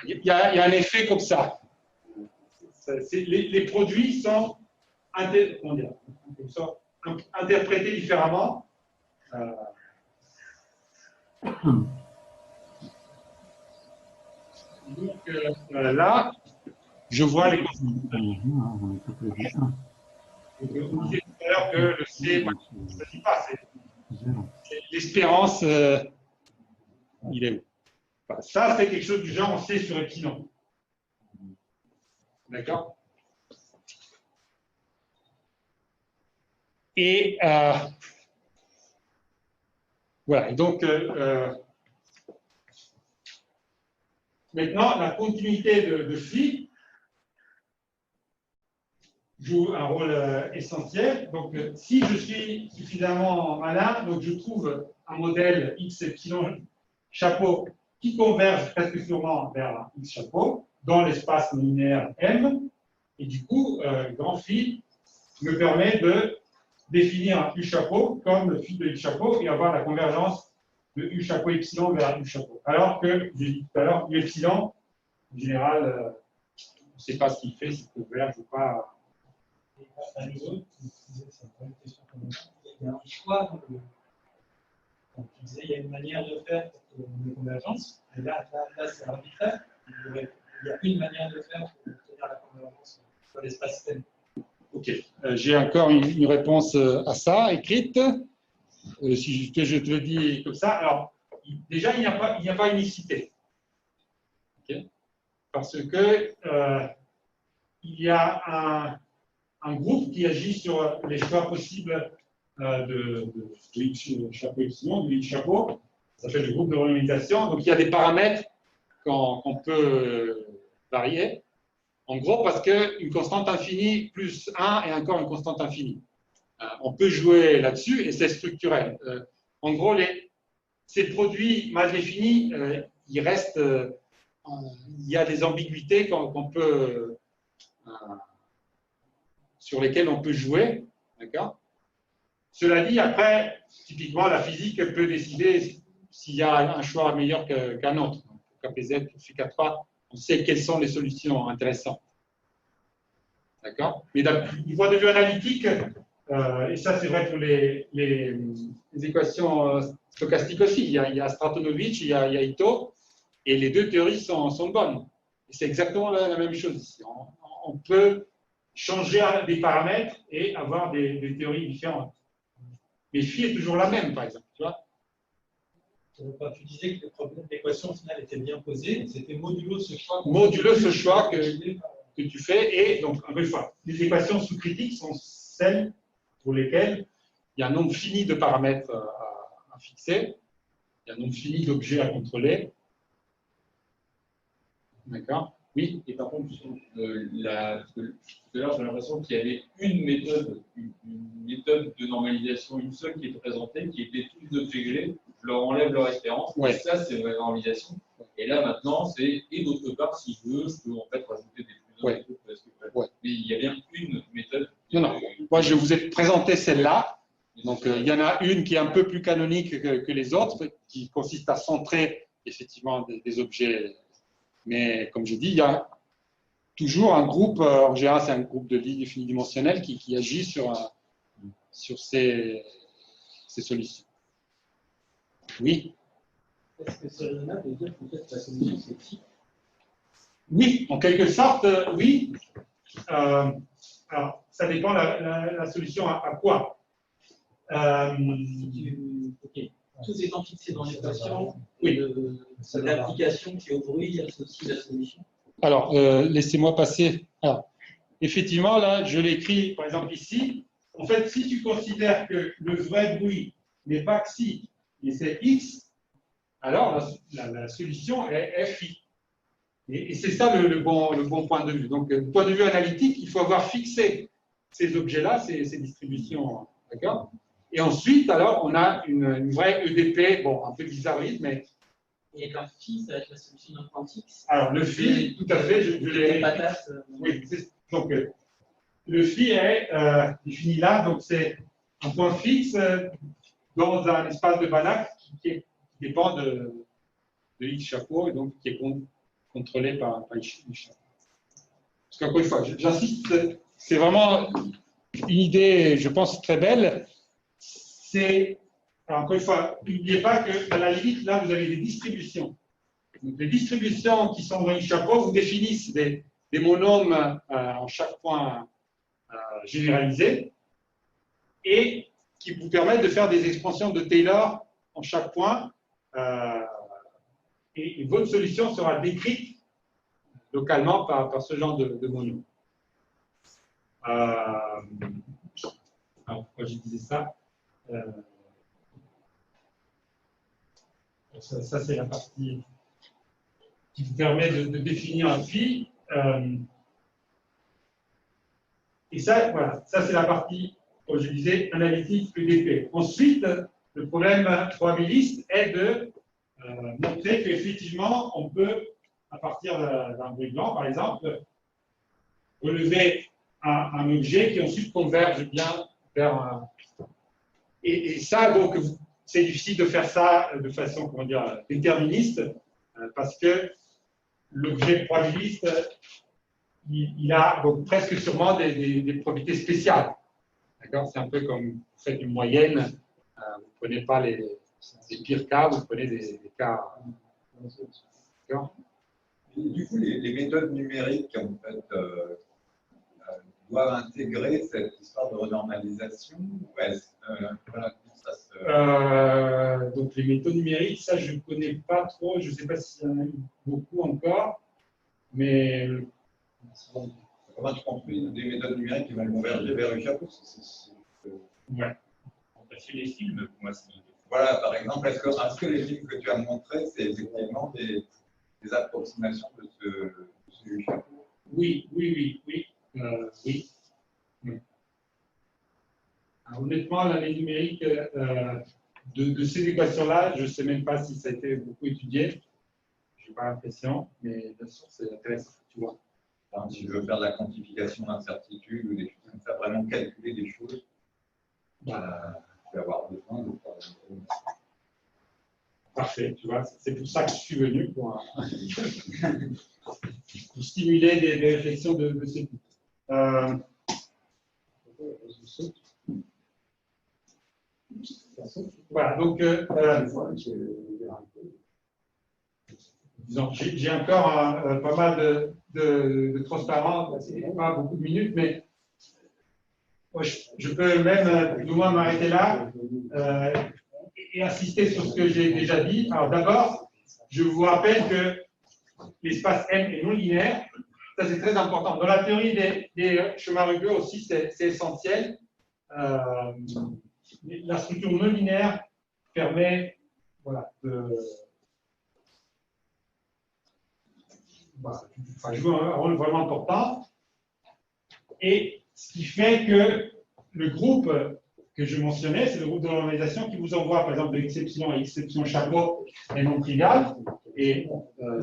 Il y a un effet comme ça. Les produits sont interprétés différemment. Donc là, je vois les constantes. On disait tout à l'heure que le C, ça ne dit pas, c'est l'espérance, il est où? Ça, c'est quelque chose du genre C sur epsilon. D'accord? Et voilà, et donc maintenant, la continuité de phi joue un rôle essentiel. Donc, si je suis suffisamment malin, donc je trouve un modèle X epsilon chapeau qui converge presque sûrement vers X chapeau dans l'espace linéaire M. Et du coup, grand phi me permet de définir un U chapeau comme le phi de X chapeau et avoir la convergence de U chapeau epsilon vers U chapeau. Alors que, j'ai dit tout à l'heure, U epsilon, en général, on ne sait pas ce qu'il fait, s'il converge ou pas. À nouveau, c'est une question quand même. Il y a un choix dans le. Donc, tu disais, il y a une manière de faire pour une convergence. Et là c'est arbitraire. Il y a une manière de faire pour obtenir la convergence sur l'espace M. Ok. J'ai encore une réponse à ça, écrite. Si je te le dis comme ça. Alors, déjà, il n'y a pas unicité. Okay. Parce que il y a un groupe qui agit sur les choix possibles de X chapeau epsilon, de X chapeau. Ça s'appelle le groupe de renormalisation. Donc, il y a des paramètres qu'on peut varier. En gros, parce qu'une constante infinie plus 1 est encore une constante infinie. On peut jouer là-dessus et c'est structurel. En gros, ces produits mal définis, il reste, il y a des ambiguïtés qu'on peut, sur lesquelles on peut jouer. D'accord ? Cela dit, après, typiquement, la physique peut décider s'il y a un choix meilleur qu'un autre. Pour KPZ, pour phi4, on sait quelles sont les solutions intéressantes. D'accord ? Mais du point de vue analytique, et ça c'est vrai pour les équations stochastiques aussi, il y a Stratonovich, il y a Ito, et les deux théories sont bonnes. Et c'est exactement la même chose ici. On peut changer des paramètres et avoir des théories différentes. Mais phi est toujours la même, par exemple. Tu vois ? Tu disais que le problème d'équation au final était bien posé, c'était modulo ce choix. Modulo ce choix que tu fais. Et donc, encore une fois, les équations sous-critiques sont celles pour lesquelles il y a un nombre fini de paramètres à fixer, il y a un nombre fini d'objets à contrôler. D'accord? Oui. Et par contre, tout à l'heure, j'ai l'impression qu'il y avait une méthode de normalisation, une seule qui est présentée, qui était tous les objets grés. Je leur enlève leur référence. Ouais. Et ça, c'est la normalisation. Et là, maintenant, c'est, et d'autre part, si je veux, je peux en fait rajouter des plus Ouais. Ouais. Mais il y a bien une méthode. Non. Moi, je vous ai présenté celle-là. Donc, il y en a une qui est un peu plus canonique que les autres, qui consiste à centrer effectivement des objets. Mais comme je dis, il y a toujours un groupe, en général, c'est un groupe de lignes finidimensionnelles qui agit sur ces solutions. Oui. Est-ce que c'est raisonnable de dire peut-être que la solution c'est phi? Oui, en quelque sorte, oui. Alors, ça dépend la solution à quoi. Ok. Tout étant fixé dans l'équation, Oui. l'application qui est au bruit associe la solution. Alors, laissez-moi passer. Alors, effectivement, là, je l'écris, par exemple, ici. En fait, si tu considères que le vrai bruit n'est pas xi, mais c'est x, alors la solution est phi. Et c'est ça le bon point de vue. Donc, du point de vue analytique, il faut avoir fixé ces objets-là, ces distributions. D'accord? Et ensuite, alors, on a une vraie EDP, bon, un peu bizarroïde, mais. Et un phi, ça va être la solution d'un point fixe. Alors, le phi, tout à fait, je l'ai. Oui, donc, le phi est défini là, donc c'est un point fixe dans un espace de Banach qui dépend de x chapeau et donc qui est contrôlé par x chapeau. Parce qu'encore une fois, j'insiste, c'est vraiment une idée, je pense, très belle. Alors, encore une fois, n'oubliez pas que à la limite, là, vous avez des distributions. Donc, les distributions qui sont dans x chapeau vous définissent des monômes en chaque point généralisé et qui vous permettent de faire des expansions de Taylor en chaque point. Et votre solution sera décrite localement par ce genre de monôme. Alors, pourquoi je disais ça? Ça c'est la partie qui vous permet de définir un phi. Et ça, voilà, ça c'est la partie, comme je disais, analytique EDP. Ensuite, le problème probabiliste est de montrer qu'effectivement, on peut, à partir d'un bruit blanc, par exemple, relever un objet qui ensuite converge bien vers un. Et ça, donc, c'est difficile de faire ça de façon, comment dire, déterministe, parce que l'objet probabiliste, il a donc presque sûrement des propriétés spéciales. D'accord? C'est un peu comme vous faites une moyenne, vous ne prenez pas les pires cas, vous prenez des cas. D'accord? Du coup, les méthodes numériques, en fait, doivent intégrer cette histoire de renormalisation ou voilà, ça se... Donc, les méthodes numériques, ça, je ne connais pas trop. Je ne sais pas s'il y en a eu beaucoup encore, mais. Comment tu construis des méthodes numériques qui vont converger vers le chapeau? Ouais. On a fait les films, pour moi, c'est. Voilà, par exemple, est-ce que les films que tu as montrés, c'est effectivement des approximations de ce chapeau? Oui. Oui. Alors, honnêtement, l'année numérique de ces équations-là, je ne sais même pas si ça a été beaucoup étudié. Je n'ai pas l'impression, mais bien sûr, c'est intéressant, tu vois. Enfin, si je veux faire de la quantification d'incertitude ou des choses comme ça, vraiment calculer des choses, je vais avoir besoin de faire. Parfait, tu vois, c'est pour ça que je suis venu, pour stimuler des réflexions de ce type. Voilà, donc disons, j'ai encore pas mal de transparence, pas beaucoup de minutes, mais moi, je peux même plus ou moins m'arrêter là. et insister sur ce que j'ai déjà dit. Alors d'abord, je vous rappelle que l'espace M est non linéaire. Ça, c'est très important. Dans la théorie des chemins rugueux aussi, c'est essentiel. La structure non linéaire permet voilà, de jouer un rôle vraiment important. Et ce qui fait que le groupe que je mentionnais, c'est le groupe de normalisation qui vous envoie, par exemple, de x epsilon à x epsilon chapeau est non trivial. Et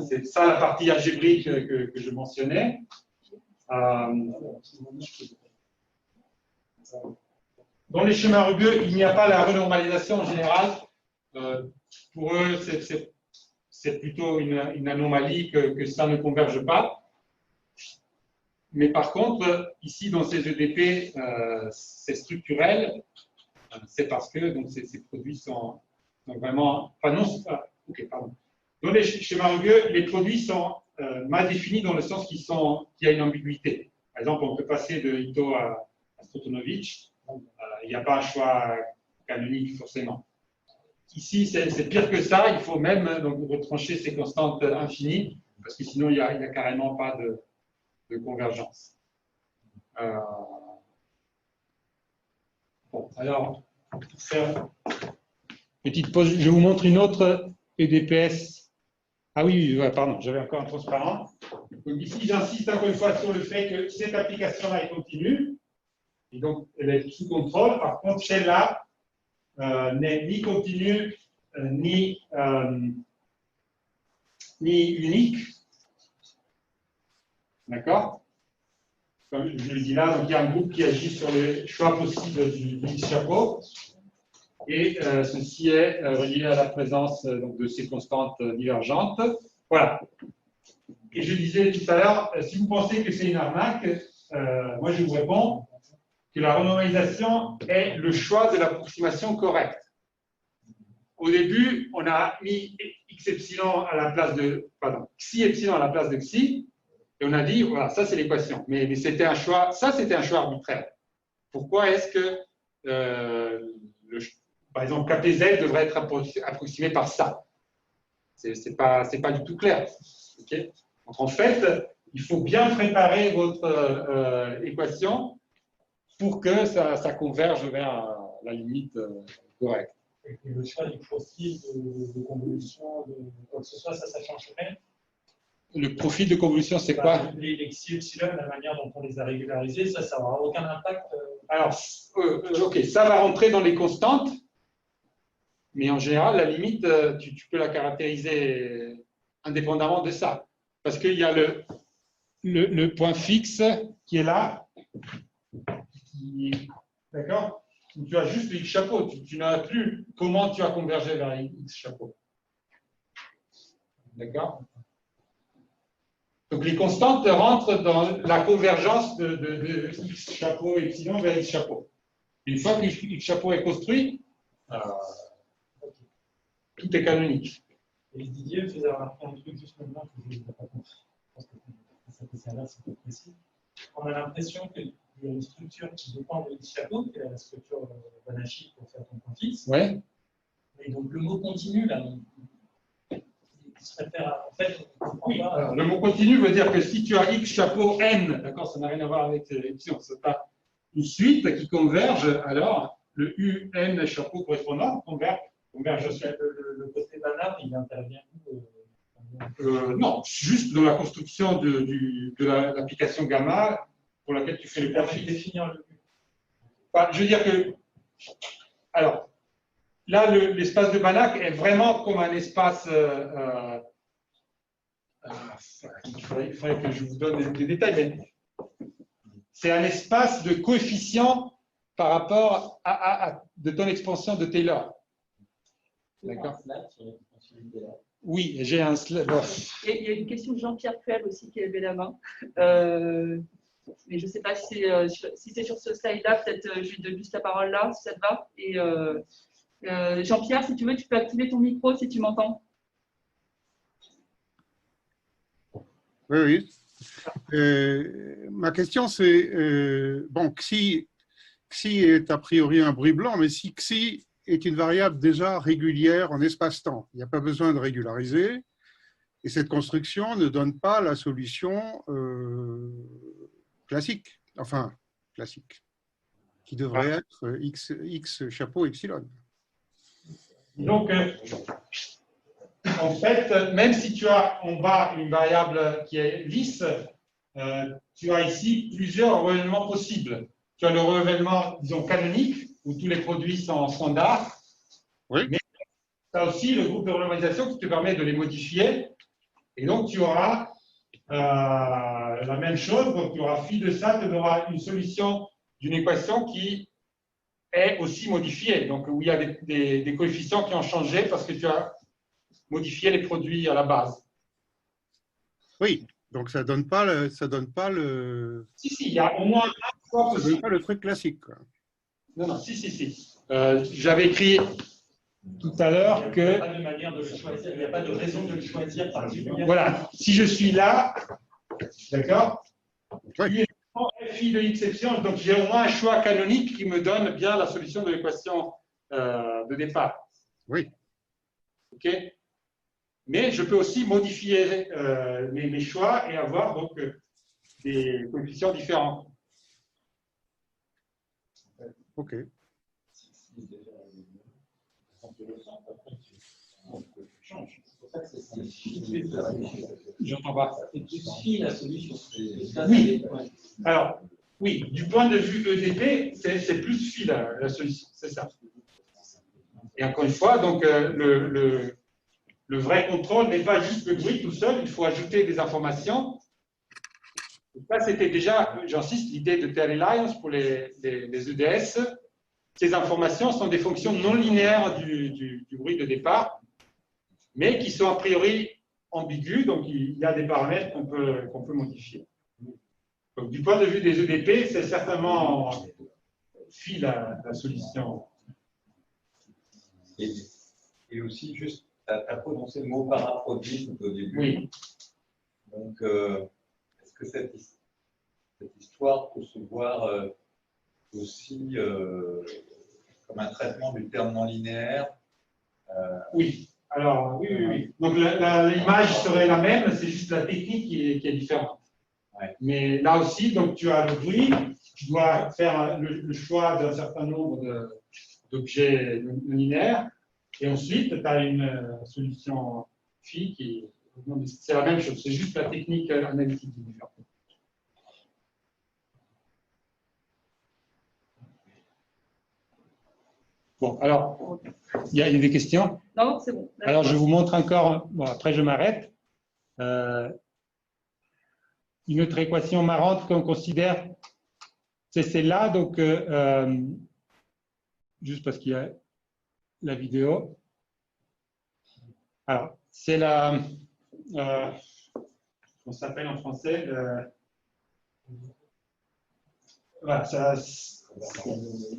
c'est ça la partie algébrique que je mentionnais. Dans les schémas rugueux, il n'y a pas la renormalisation en général. Pour eux, c'est plutôt une anomalie que ça ne converge pas. Mais par contre, ici, dans ces EDP, c'est structurel. C'est parce que donc, ces produits sont vraiment… Enfin, non, ok, pardon. Dans les schémas rugueux, les produits sont mal définis dans le sens qu'il y a une ambiguïté. Par exemple, on peut passer de Ito à Stojanovich. Il n'y a pas un choix canonique, forcément. Ici, c'est pire que ça. Il faut même donc, retrancher ces constantes infinies, parce que sinon, il n'y a carrément pas de convergence. Bon, alors, pour faire une petite pause, je vous montre une autre EDPS. Ah oui, pardon, j'avais encore un transparent. Donc ici, j'insiste encore une fois sur le fait que cette application-là est continue, et donc elle est sous contrôle. Par contre, celle-là n'est ni continue, ni unique. D'accord? Comme je le dis là, donc il y a un groupe qui agit sur le choix possible du X-chapeau. Et ceci est relié à la présence donc, de ces constantes divergentes. Voilà. Et je disais tout à l'heure, si vous pensez que c'est une arnaque, moi je vous réponds que la renormalisation est le choix de l'approximation correcte. Au début, on a mis x epsilon à la place de, pardon, xi epsilon à la place de xi, et on a dit, voilà, ça c'est l'équation. Mais c'était un choix, ça c'était un choix arbitraire. Pourquoi est-ce que par exemple, KPZ devrait être approximé par ça? C'est pas du tout clair. Okay. Donc, en fait, il faut bien préparer votre équation pour que ça converge vers la limite correcte. Et le choix du profil de convolution, de quoi que ce soit, ça change rien. Le profil de convolution, c'est quoi? Les xi epsilon, la manière dont on les a régularisés, ça n'aura aucun impact. Alors, ok, ça va rentrer dans les constantes. Mais en général, la limite, tu peux la caractériser indépendamment de ça. Parce qu'il y a le point fixe qui est là. D'accord? Tu as juste le X chapeau. Tu n'as plus comment tu as convergé vers X chapeau. D'accord? Donc les constantes rentrent dans la convergence de X chapeau epsilon vers X chapeau. Une fois que X chapeau est construit, tout est canonique. Et Didier faisait remarquer un truc juste maintenant que je n'ai pas compris. Je pense que ça là, c'est plus précis. On a l'impression qu'il y a une structure qui dépend de X chapeau, qui est la structure Banachik pour faire ton point fixe. Ouais. Et donc le mot continu, là, il se réfère à. En fait, oui. Alors, le mot continu veut dire que si tu as X chapeau N, d'accord, ça n'a rien à voir avec epsilon, c'est pas une suite qui converge, alors le UN chapeau correspondant converge aussi. Le côté banal, il intervient où non, juste dans la construction de l'application gamma pour laquelle tu fais le point fixe. Définir le Enfin, je veux dire que, alors, là, l'espace de Banach est vraiment comme un espace. Il faudrait que je vous donne des détails, mais c'est un espace de coefficients par rapport de ton expansion de Taylor. D'accord. Oui, j'ai un slide. Il y a une question de Jean-Pierre Puel aussi qui a levé la main. Mais je ne sais pas si c'est sur ce slide-là, peut-être je lui donne juste la parole là, si ça te va. Et Jean-Pierre, si tu veux, tu peux activer ton micro si tu m'entends. Oui, oui. Ma question, c'est, bon, Xi est a priori un bruit blanc, mais si Xi est une variable déjà régulière en espace-temps. Il n'y a pas besoin de régulariser. Et cette construction ne donne pas la solution classique, enfin classique, qui devrait être x chapeau epsilon. Donc, en fait, même si tu as en bas une variable qui est lisse, tu as ici plusieurs renouvellement possibles. Tu as le renouvellement, disons, canonique, où tous les produits sont standards. Oui. Mais tu as aussi le groupe de renormalisation qui te permet de les modifier. Et donc, tu auras la même chose. Donc, tu auras phi de ça, tu auras une solution d'une équation qui est aussi modifiée. Donc, où il y a des coefficients qui ont changé parce que tu as modifié les produits à la base. Oui, donc ça donne pas le. Si, il y a au moins un choix possible. Ça donne pas le truc classique, quoi. Non, si. J'avais écrit tout à l'heure que. Il n'y a pas de manière de le choisir, il n'y a pas de raison de le choisir particulièrement. Voilà, si je suis là, d'accord, oui. Phi de x epsilon, donc j'ai au moins un choix canonique qui me donne bien la solution de l'équation de départ. Oui. OK. Mais je peux aussi modifier mes choix et avoir donc des coefficients différents. OK. J'entends pas. C'est plus phi la solution. Oui. Alors, oui, du point de vue EDP, c'est plus phi la solution, c'est ça. Et encore une fois, donc le vrai contrôle n'est pas juste le bruit tout seul, il faut ajouter des informations. Ça, c'était déjà, j'insiste, l'idée de Terry Lyons pour les EDS. Ces informations sont des fonctions non linéaires du bruit de départ, mais qui sont a priori ambiguës, donc il y a des paramètres qu'on peut modifier. Donc, du point de vue des EDP, c'est certainement phi la solution. Et aussi, juste, tu as prononcé le mot paraproduit tout au début. Oui. Donc, est-ce que cette histoire peut se voir aussi comme un traitement du terme non linéaire? Oui. Alors, oui. Donc, l'image serait la même, c'est juste la technique qui est différente. Ouais. Mais là aussi, donc, tu as le bruit, tu dois faire le choix d'un certain nombre d'objets non linéaires, et ensuite, tu as une solution phi qui. C'est la même chose, c'est juste la technique analytique qui est différente. Bon, alors, il y a des questions? Non, c'est bon. Alors, je vous montre encore, bon, après je m'arrête. Une autre équation marrante qu'on considère, c'est celle-là, donc, juste parce qu'il y a la vidéo. Alors, c'est la, on s'appelle en français, voilà, ça,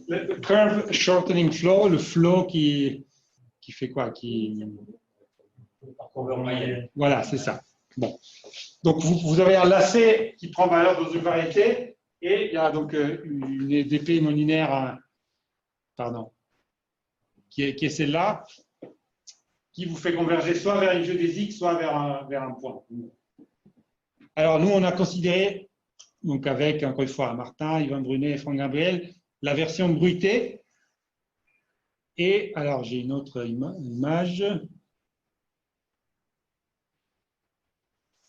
le curve shortening flow, le flow qui fait quoi? Voilà, c'est ça. Bon. Donc, vous avez un lacet qui prend valeur dans une variété et il y a donc une EDP non linéaire, pardon, qui est celle-là, qui vous fait converger soit vers une jeu des X, soit vers un point. Alors, nous, on a considéré, donc avec, encore une fois, Martin, Yvan Brunet et Franck Gabriel, la version bruitée. Et alors, j'ai une autre image.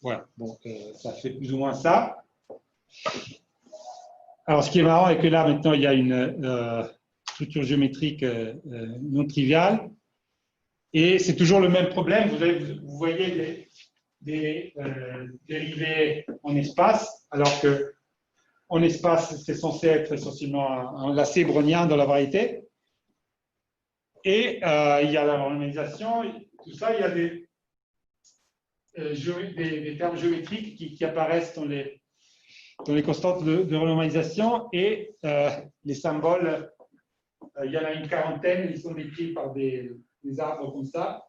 Voilà, donc ça fait plus ou moins ça. Alors, ce qui est marrant est que là, maintenant, il y a une structure géométrique non triviale. Et c'est toujours le même problème. Vous voyez des dérivés en espace, alors que en espace, c'est censé être essentiellement un lacet brownien dans la variété. Et il y a la normalisation, tout ça, il y a des termes géométriques qui apparaissent dans les constantes de renormalisation et les symboles, il y en a une quarantaine, ils sont décrits par des arbres comme ça.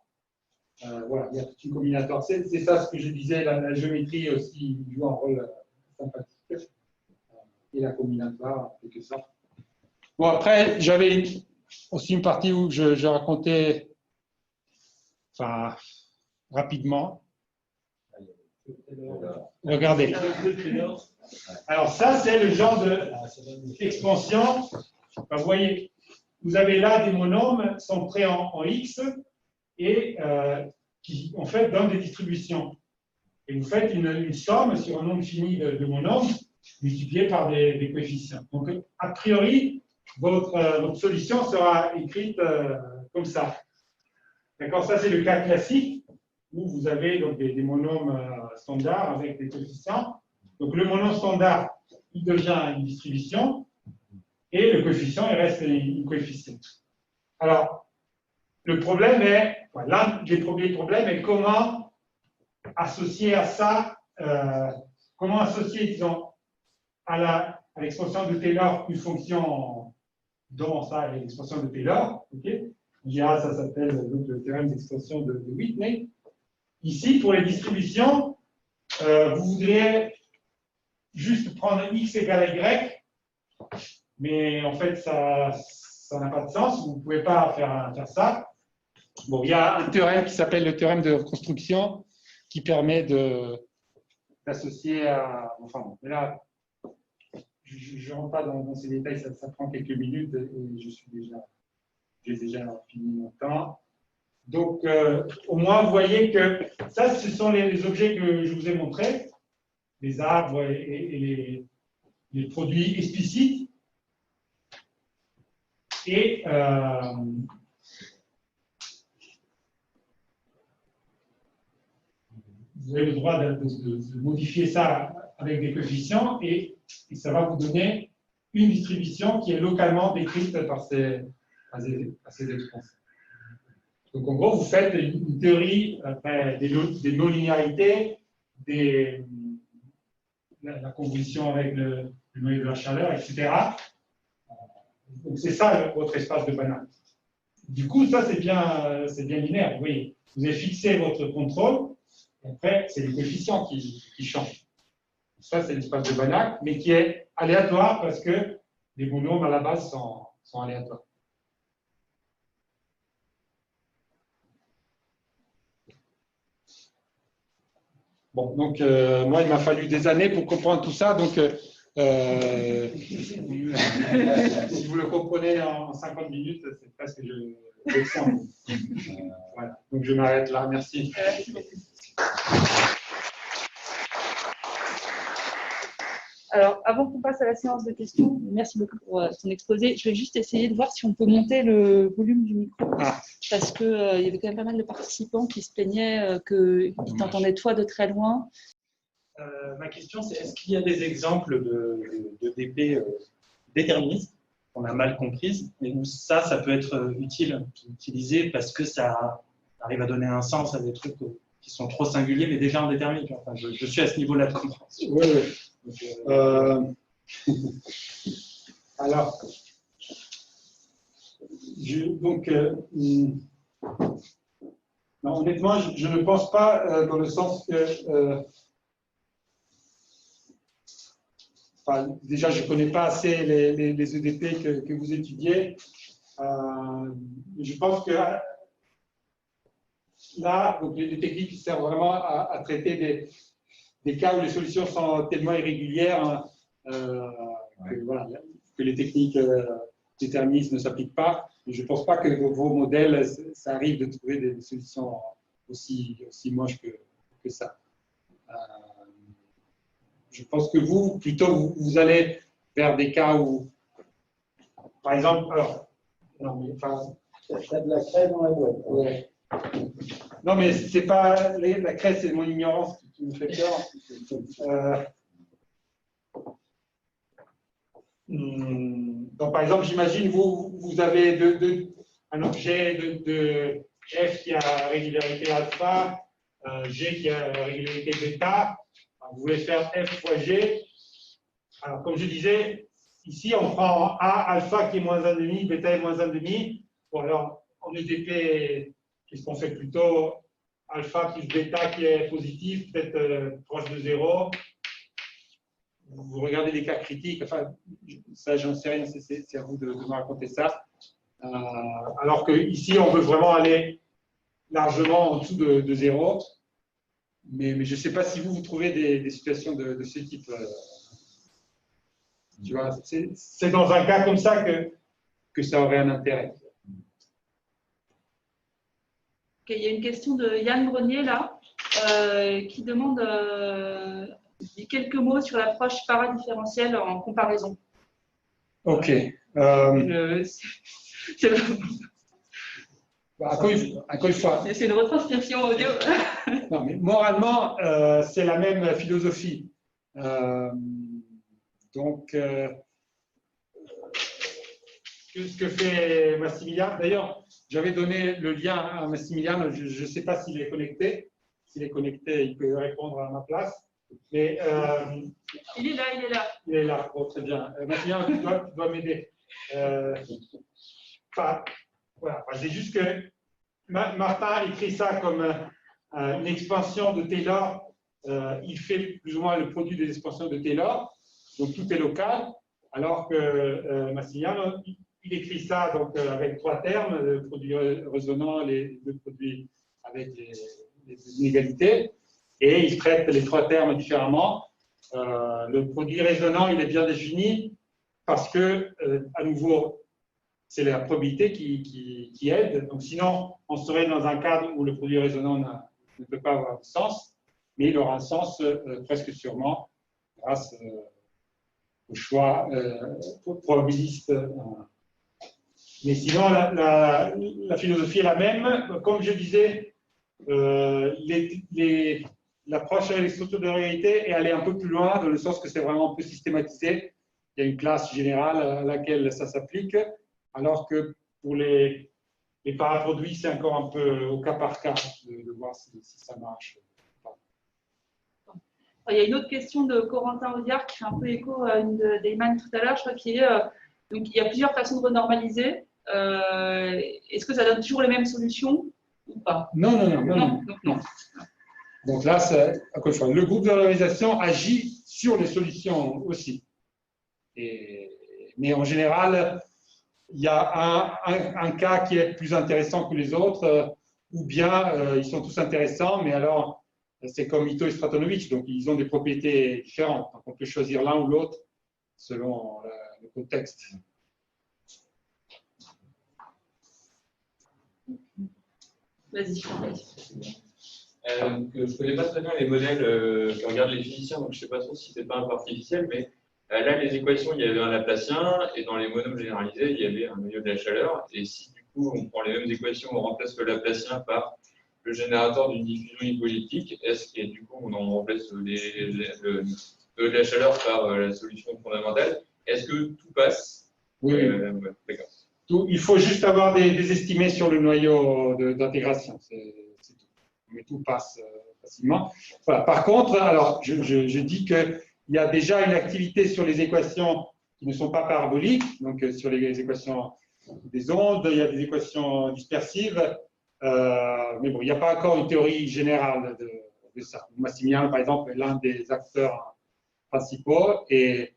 Voilà, il y a tout un combinatoire. C'est ça ce que je disais, la géométrie aussi joue un rôle sympathique. Et la combinatoire, en quelque sorte. Bon, après, j'avais aussi une partie où je racontais, enfin, rapidement. Regardez. Alors ça, c'est le genre d'expansion. Vous voyez, vous avez là des monomes centrés en X et qui, en fait, donnent des distributions. Et vous faites une somme sur un nombre fini de monomes multiplié par des coefficients. Donc, a priori, votre solution sera écrite comme ça. D'accord, ça c'est le cas classique où vous avez donc des monomes standards avec des coefficients. Donc le monome standard, il devient une distribution et le coefficient, il reste une coefficient. Alors, le problème est, l'un des premiers problèmes est comment associer à ça, comment associer, disons, à l'expansion de Taylor une fonction dont ça est l'expansion de Taylor. Okay, ça s'appelle le théorème d'expansion de Whitney. Ici, pour les distributions, vous voudriez juste prendre x égale à y, mais en fait, ça n'a pas de sens. Vous ne pouvez pas faire ça. Bon, il y a un théorème qui s'appelle le théorème de reconstruction qui permet d'associer à. Enfin, bon, mais là, je ne rentre pas dans ces détails, ça prend quelques minutes et j'ai déjà fini mon temps. Donc, au moins, vous voyez que ça, ce sont les objets que je vous ai montrés, les arbres et les produits explicites. Et vous avez le droit de modifier ça avec des coefficients et ça va vous donner une distribution qui est localement décrite par ces expansions. Donc, en gros, vous faites une théorie des non-linéarités, la convolution avec le noyau de la chaleur, etc. Donc, c'est ça votre espace de Banach. Du coup, ça, c'est bien linéaire. Vous voyez, vous avez fixé votre contrôle, et après, c'est les coefficients qui changent. Ça, c'est l'espace de Banach, mais qui est aléatoire parce que les monomes à la base sont aléatoires. Bon, donc, moi, il m'a fallu des années pour comprendre tout ça. Donc, si vous le comprenez en 50 minutes, c'est presque je le sens. Voilà. Donc, je m'arrête là. Merci. Alors, avant qu'on passe à la séance de questions, merci beaucoup pour ton exposé. Je vais juste essayer de voir si on peut monter le volume du micro, parce qu'il y avait quand même pas mal de participants qui se plaignaient qu'ils t'entendaient toi de très loin. Ma question, c'est est-ce qu'il y a des exemples de DP déterministes qu'on a mal comprises, mais où ça peut être utile d'utiliser parce que ça arrive à donner un sens à des trucs qui sont trop singuliers, mais déjà indéterminés. Enfin, je suis à ce niveau-là de compréhension. Oui, oui. Alors, non, honnêtement, je ne pense pas dans le sens que déjà, je ne connais pas assez les EDP que vous étudiez. Je pense que là, donc, les techniques qui servent vraiment à traiter des cas où les solutions sont tellement irrégulières que les techniques déterministes ne s'appliquent pas. Et je ne pense pas que vos modèles, ça arrive de trouver des solutions aussi moches que ça. Je pense que plutôt, vous allez vers des cas où, par exemple, alors, non, mais enfin, il y a de la craie dans la boîte. Ouais. Non, mais c'est pas la craie, c'est mon ignorance qui me fait peur. Donc, par exemple, j'imagine vous avez un objet de F qui a régularité alpha, G qui a régularité bêta. Vous voulez faire F fois G. Alors, comme je disais, ici, on prend A alpha qui est moins 1,5, bêta est moins 1,5. Bon, alors, en EDP, qu'est-ce qu'on fait plutôt? Alpha plus bêta qui est positif, peut-être proche de 0. Vous regardez les cas critiques, enfin, ça, j'en sais rien, c'est à vous de me raconter ça. Alors qu'ici, on veut vraiment aller largement en dessous de 0. Mais je ne sais pas si vous trouvez des situations de ce type. Tu vois, c'est dans un cas comme ça que ça aurait un intérêt. Okay, il y a une question de Yann Grenier là, qui demande quelques mots sur l'approche paradifférentielle en comparaison. Ok. Encore une fois. C'est une retranscription audio. Non, mais moralement, c'est la même philosophie. Donc, ce que fait Massimiliano, d'ailleurs, j'avais donné le lien à Massimiliano, je ne sais pas s'il est connecté. S'il est connecté, il peut répondre à ma place. Mais, il est là, il est là. Il est là, bon, très bien. Massimiliano, tu dois m'aider. Voilà, c'est juste que Martin écrit ça comme une expansion de Taylor. Il fait plus ou moins le produit des expansions de Taylor, donc tout est local, alors que Massimiliano, il écrit ça donc, avec 3 termes, le produit résonant, le produit avec les inégalités, et il traite les 3 termes différemment. Le produit résonant, il est bien défini parce que, à nouveau, c'est la probabilité qui aide. Donc, sinon, on serait dans un cadre où le produit résonant ne peut pas avoir de sens, mais il aura un sens presque sûrement grâce au choix probabiliste. Mais sinon, la philosophie est la même. Comme je disais, l'approche avec les structures de réalité est allée un peu plus loin, dans le sens que c'est vraiment un peu systématisé. Il y a une classe générale à laquelle ça s'applique. Alors que pour les paraproduits, c'est encore un peu au cas par cas de voir si ça marche. Il y a une autre question de Corentin Audiard qui fait un peu écho à une d'Eyman tout à l'heure, je crois, qui est donc il y a plusieurs façons de renormaliser. Est-ce que ça donne toujours les mêmes solutions ou pas? Non. Donc là, encore une fois, le groupe de renormalisation agit sur les solutions aussi. Mais en général, il y a un cas qui est plus intéressant que les autres, ou bien ils sont tous intéressants, mais alors c'est comme Ito et Stratonovich, donc ils ont des propriétés différentes. Donc on peut choisir l'un ou l'autre selon le contexte. Vas-y. Je ne connais pas très bien les modèles que regardent les physiciens, donc je ne sais pas trop si c'est pas un peu artificiel, mais là, les équations, il y avait un Laplacien, et dans les monômes généralisés, il y avait un noyau de la chaleur. Et si du coup, on prend les mêmes équations, on remplace le Laplacien par le générateur d'une diffusion hypoelliptique, est-ce que du coup, on remplace le de la chaleur par la solution fondamentale, est-ce que tout passe? Oui. D'accord. Il faut juste avoir des estimés sur le noyau d'intégration, c'est tout. Mais tout passe facilement. Voilà. Par contre, alors, je dis qu'il y a déjà une activité sur les équations qui ne sont pas paraboliques, donc sur les équations des ondes, il y a des équations dispersives, mais bon, il n'y a pas encore une théorie générale de ça. Massimiliano, par exemple, est l'un des acteurs principaux, et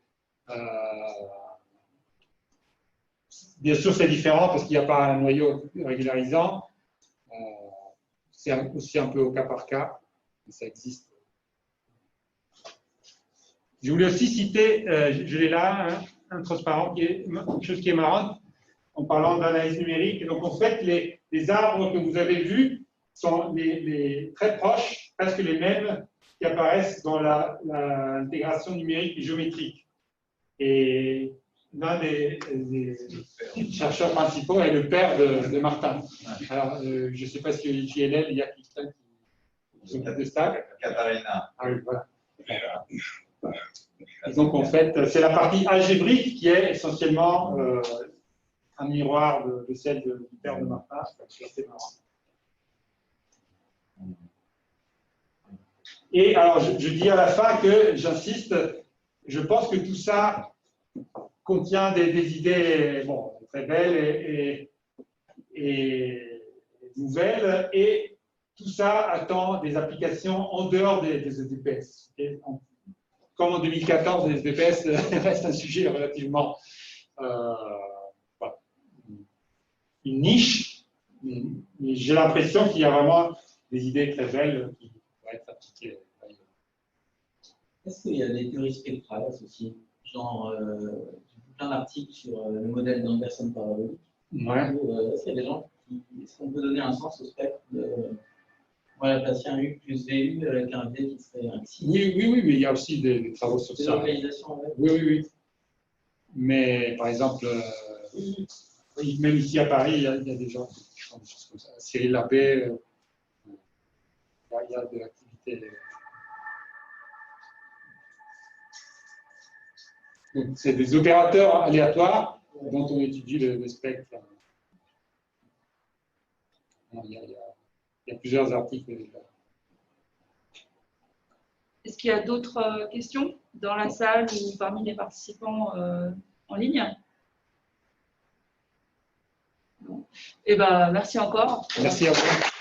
bien sûr, c'est différent parce qu'il n'y a pas un noyau régularisant. C'est aussi un peu au cas par cas, mais ça existe. Je voulais aussi citer, je l'ai là, un transparent, une chose qui est marrante, en parlant d'analyse numérique. Et donc, en fait, les arbres que vous avez vus sont les très proches, presque les mêmes qui apparaissent dans l'intégration numérique et géométrique. Et l'un des chercheurs principaux est le père de Martin. Alors, je ne sais pas si au JLL, il y a quelqu'un qui s'occupe de ça. Katharina. Ah oui, voilà. Et donc, en fait, c'est la partie algébrique qui est essentiellement un miroir de celle du père de Martin. C'est assez marrant. Et alors, je dis à la fin que, j'insiste, je pense que tout ça contient des idées très belles et nouvelles, et tout ça attend des applications en dehors des SDPS. Comme en 2014, les SDPS restent un sujet relativement niche, mais j'ai l'impression qu'il y a vraiment des idées très belles qui pourraient être appliquées. Est-ce qu'il y a des théories spectrales associées? Genre, j'ai vu plein d'articles sur le modèle d'Anderson parabolique. Ouais. Est-ce qu'il y a des gens qui. Est-ce qu'on peut donner un sens au spectre de. Voilà, passer un U plus VU avec un V qui serait un xi? Oui, mais il y a aussi des travaux sur Des ça. localisations, ouais. Oui. Mais par exemple, même ici à Paris, il y a des gens qui font des choses comme ça. Cyril Labbé, il y a de l'activité. Donc, c'est des opérateurs aléatoires dont on étudie le spectre. Il y a plusieurs articles déjà. Est-ce qu'il y a d'autres questions dans la salle ou parmi les participants en ligne? Non. Eh ben, merci encore. Merci à vous.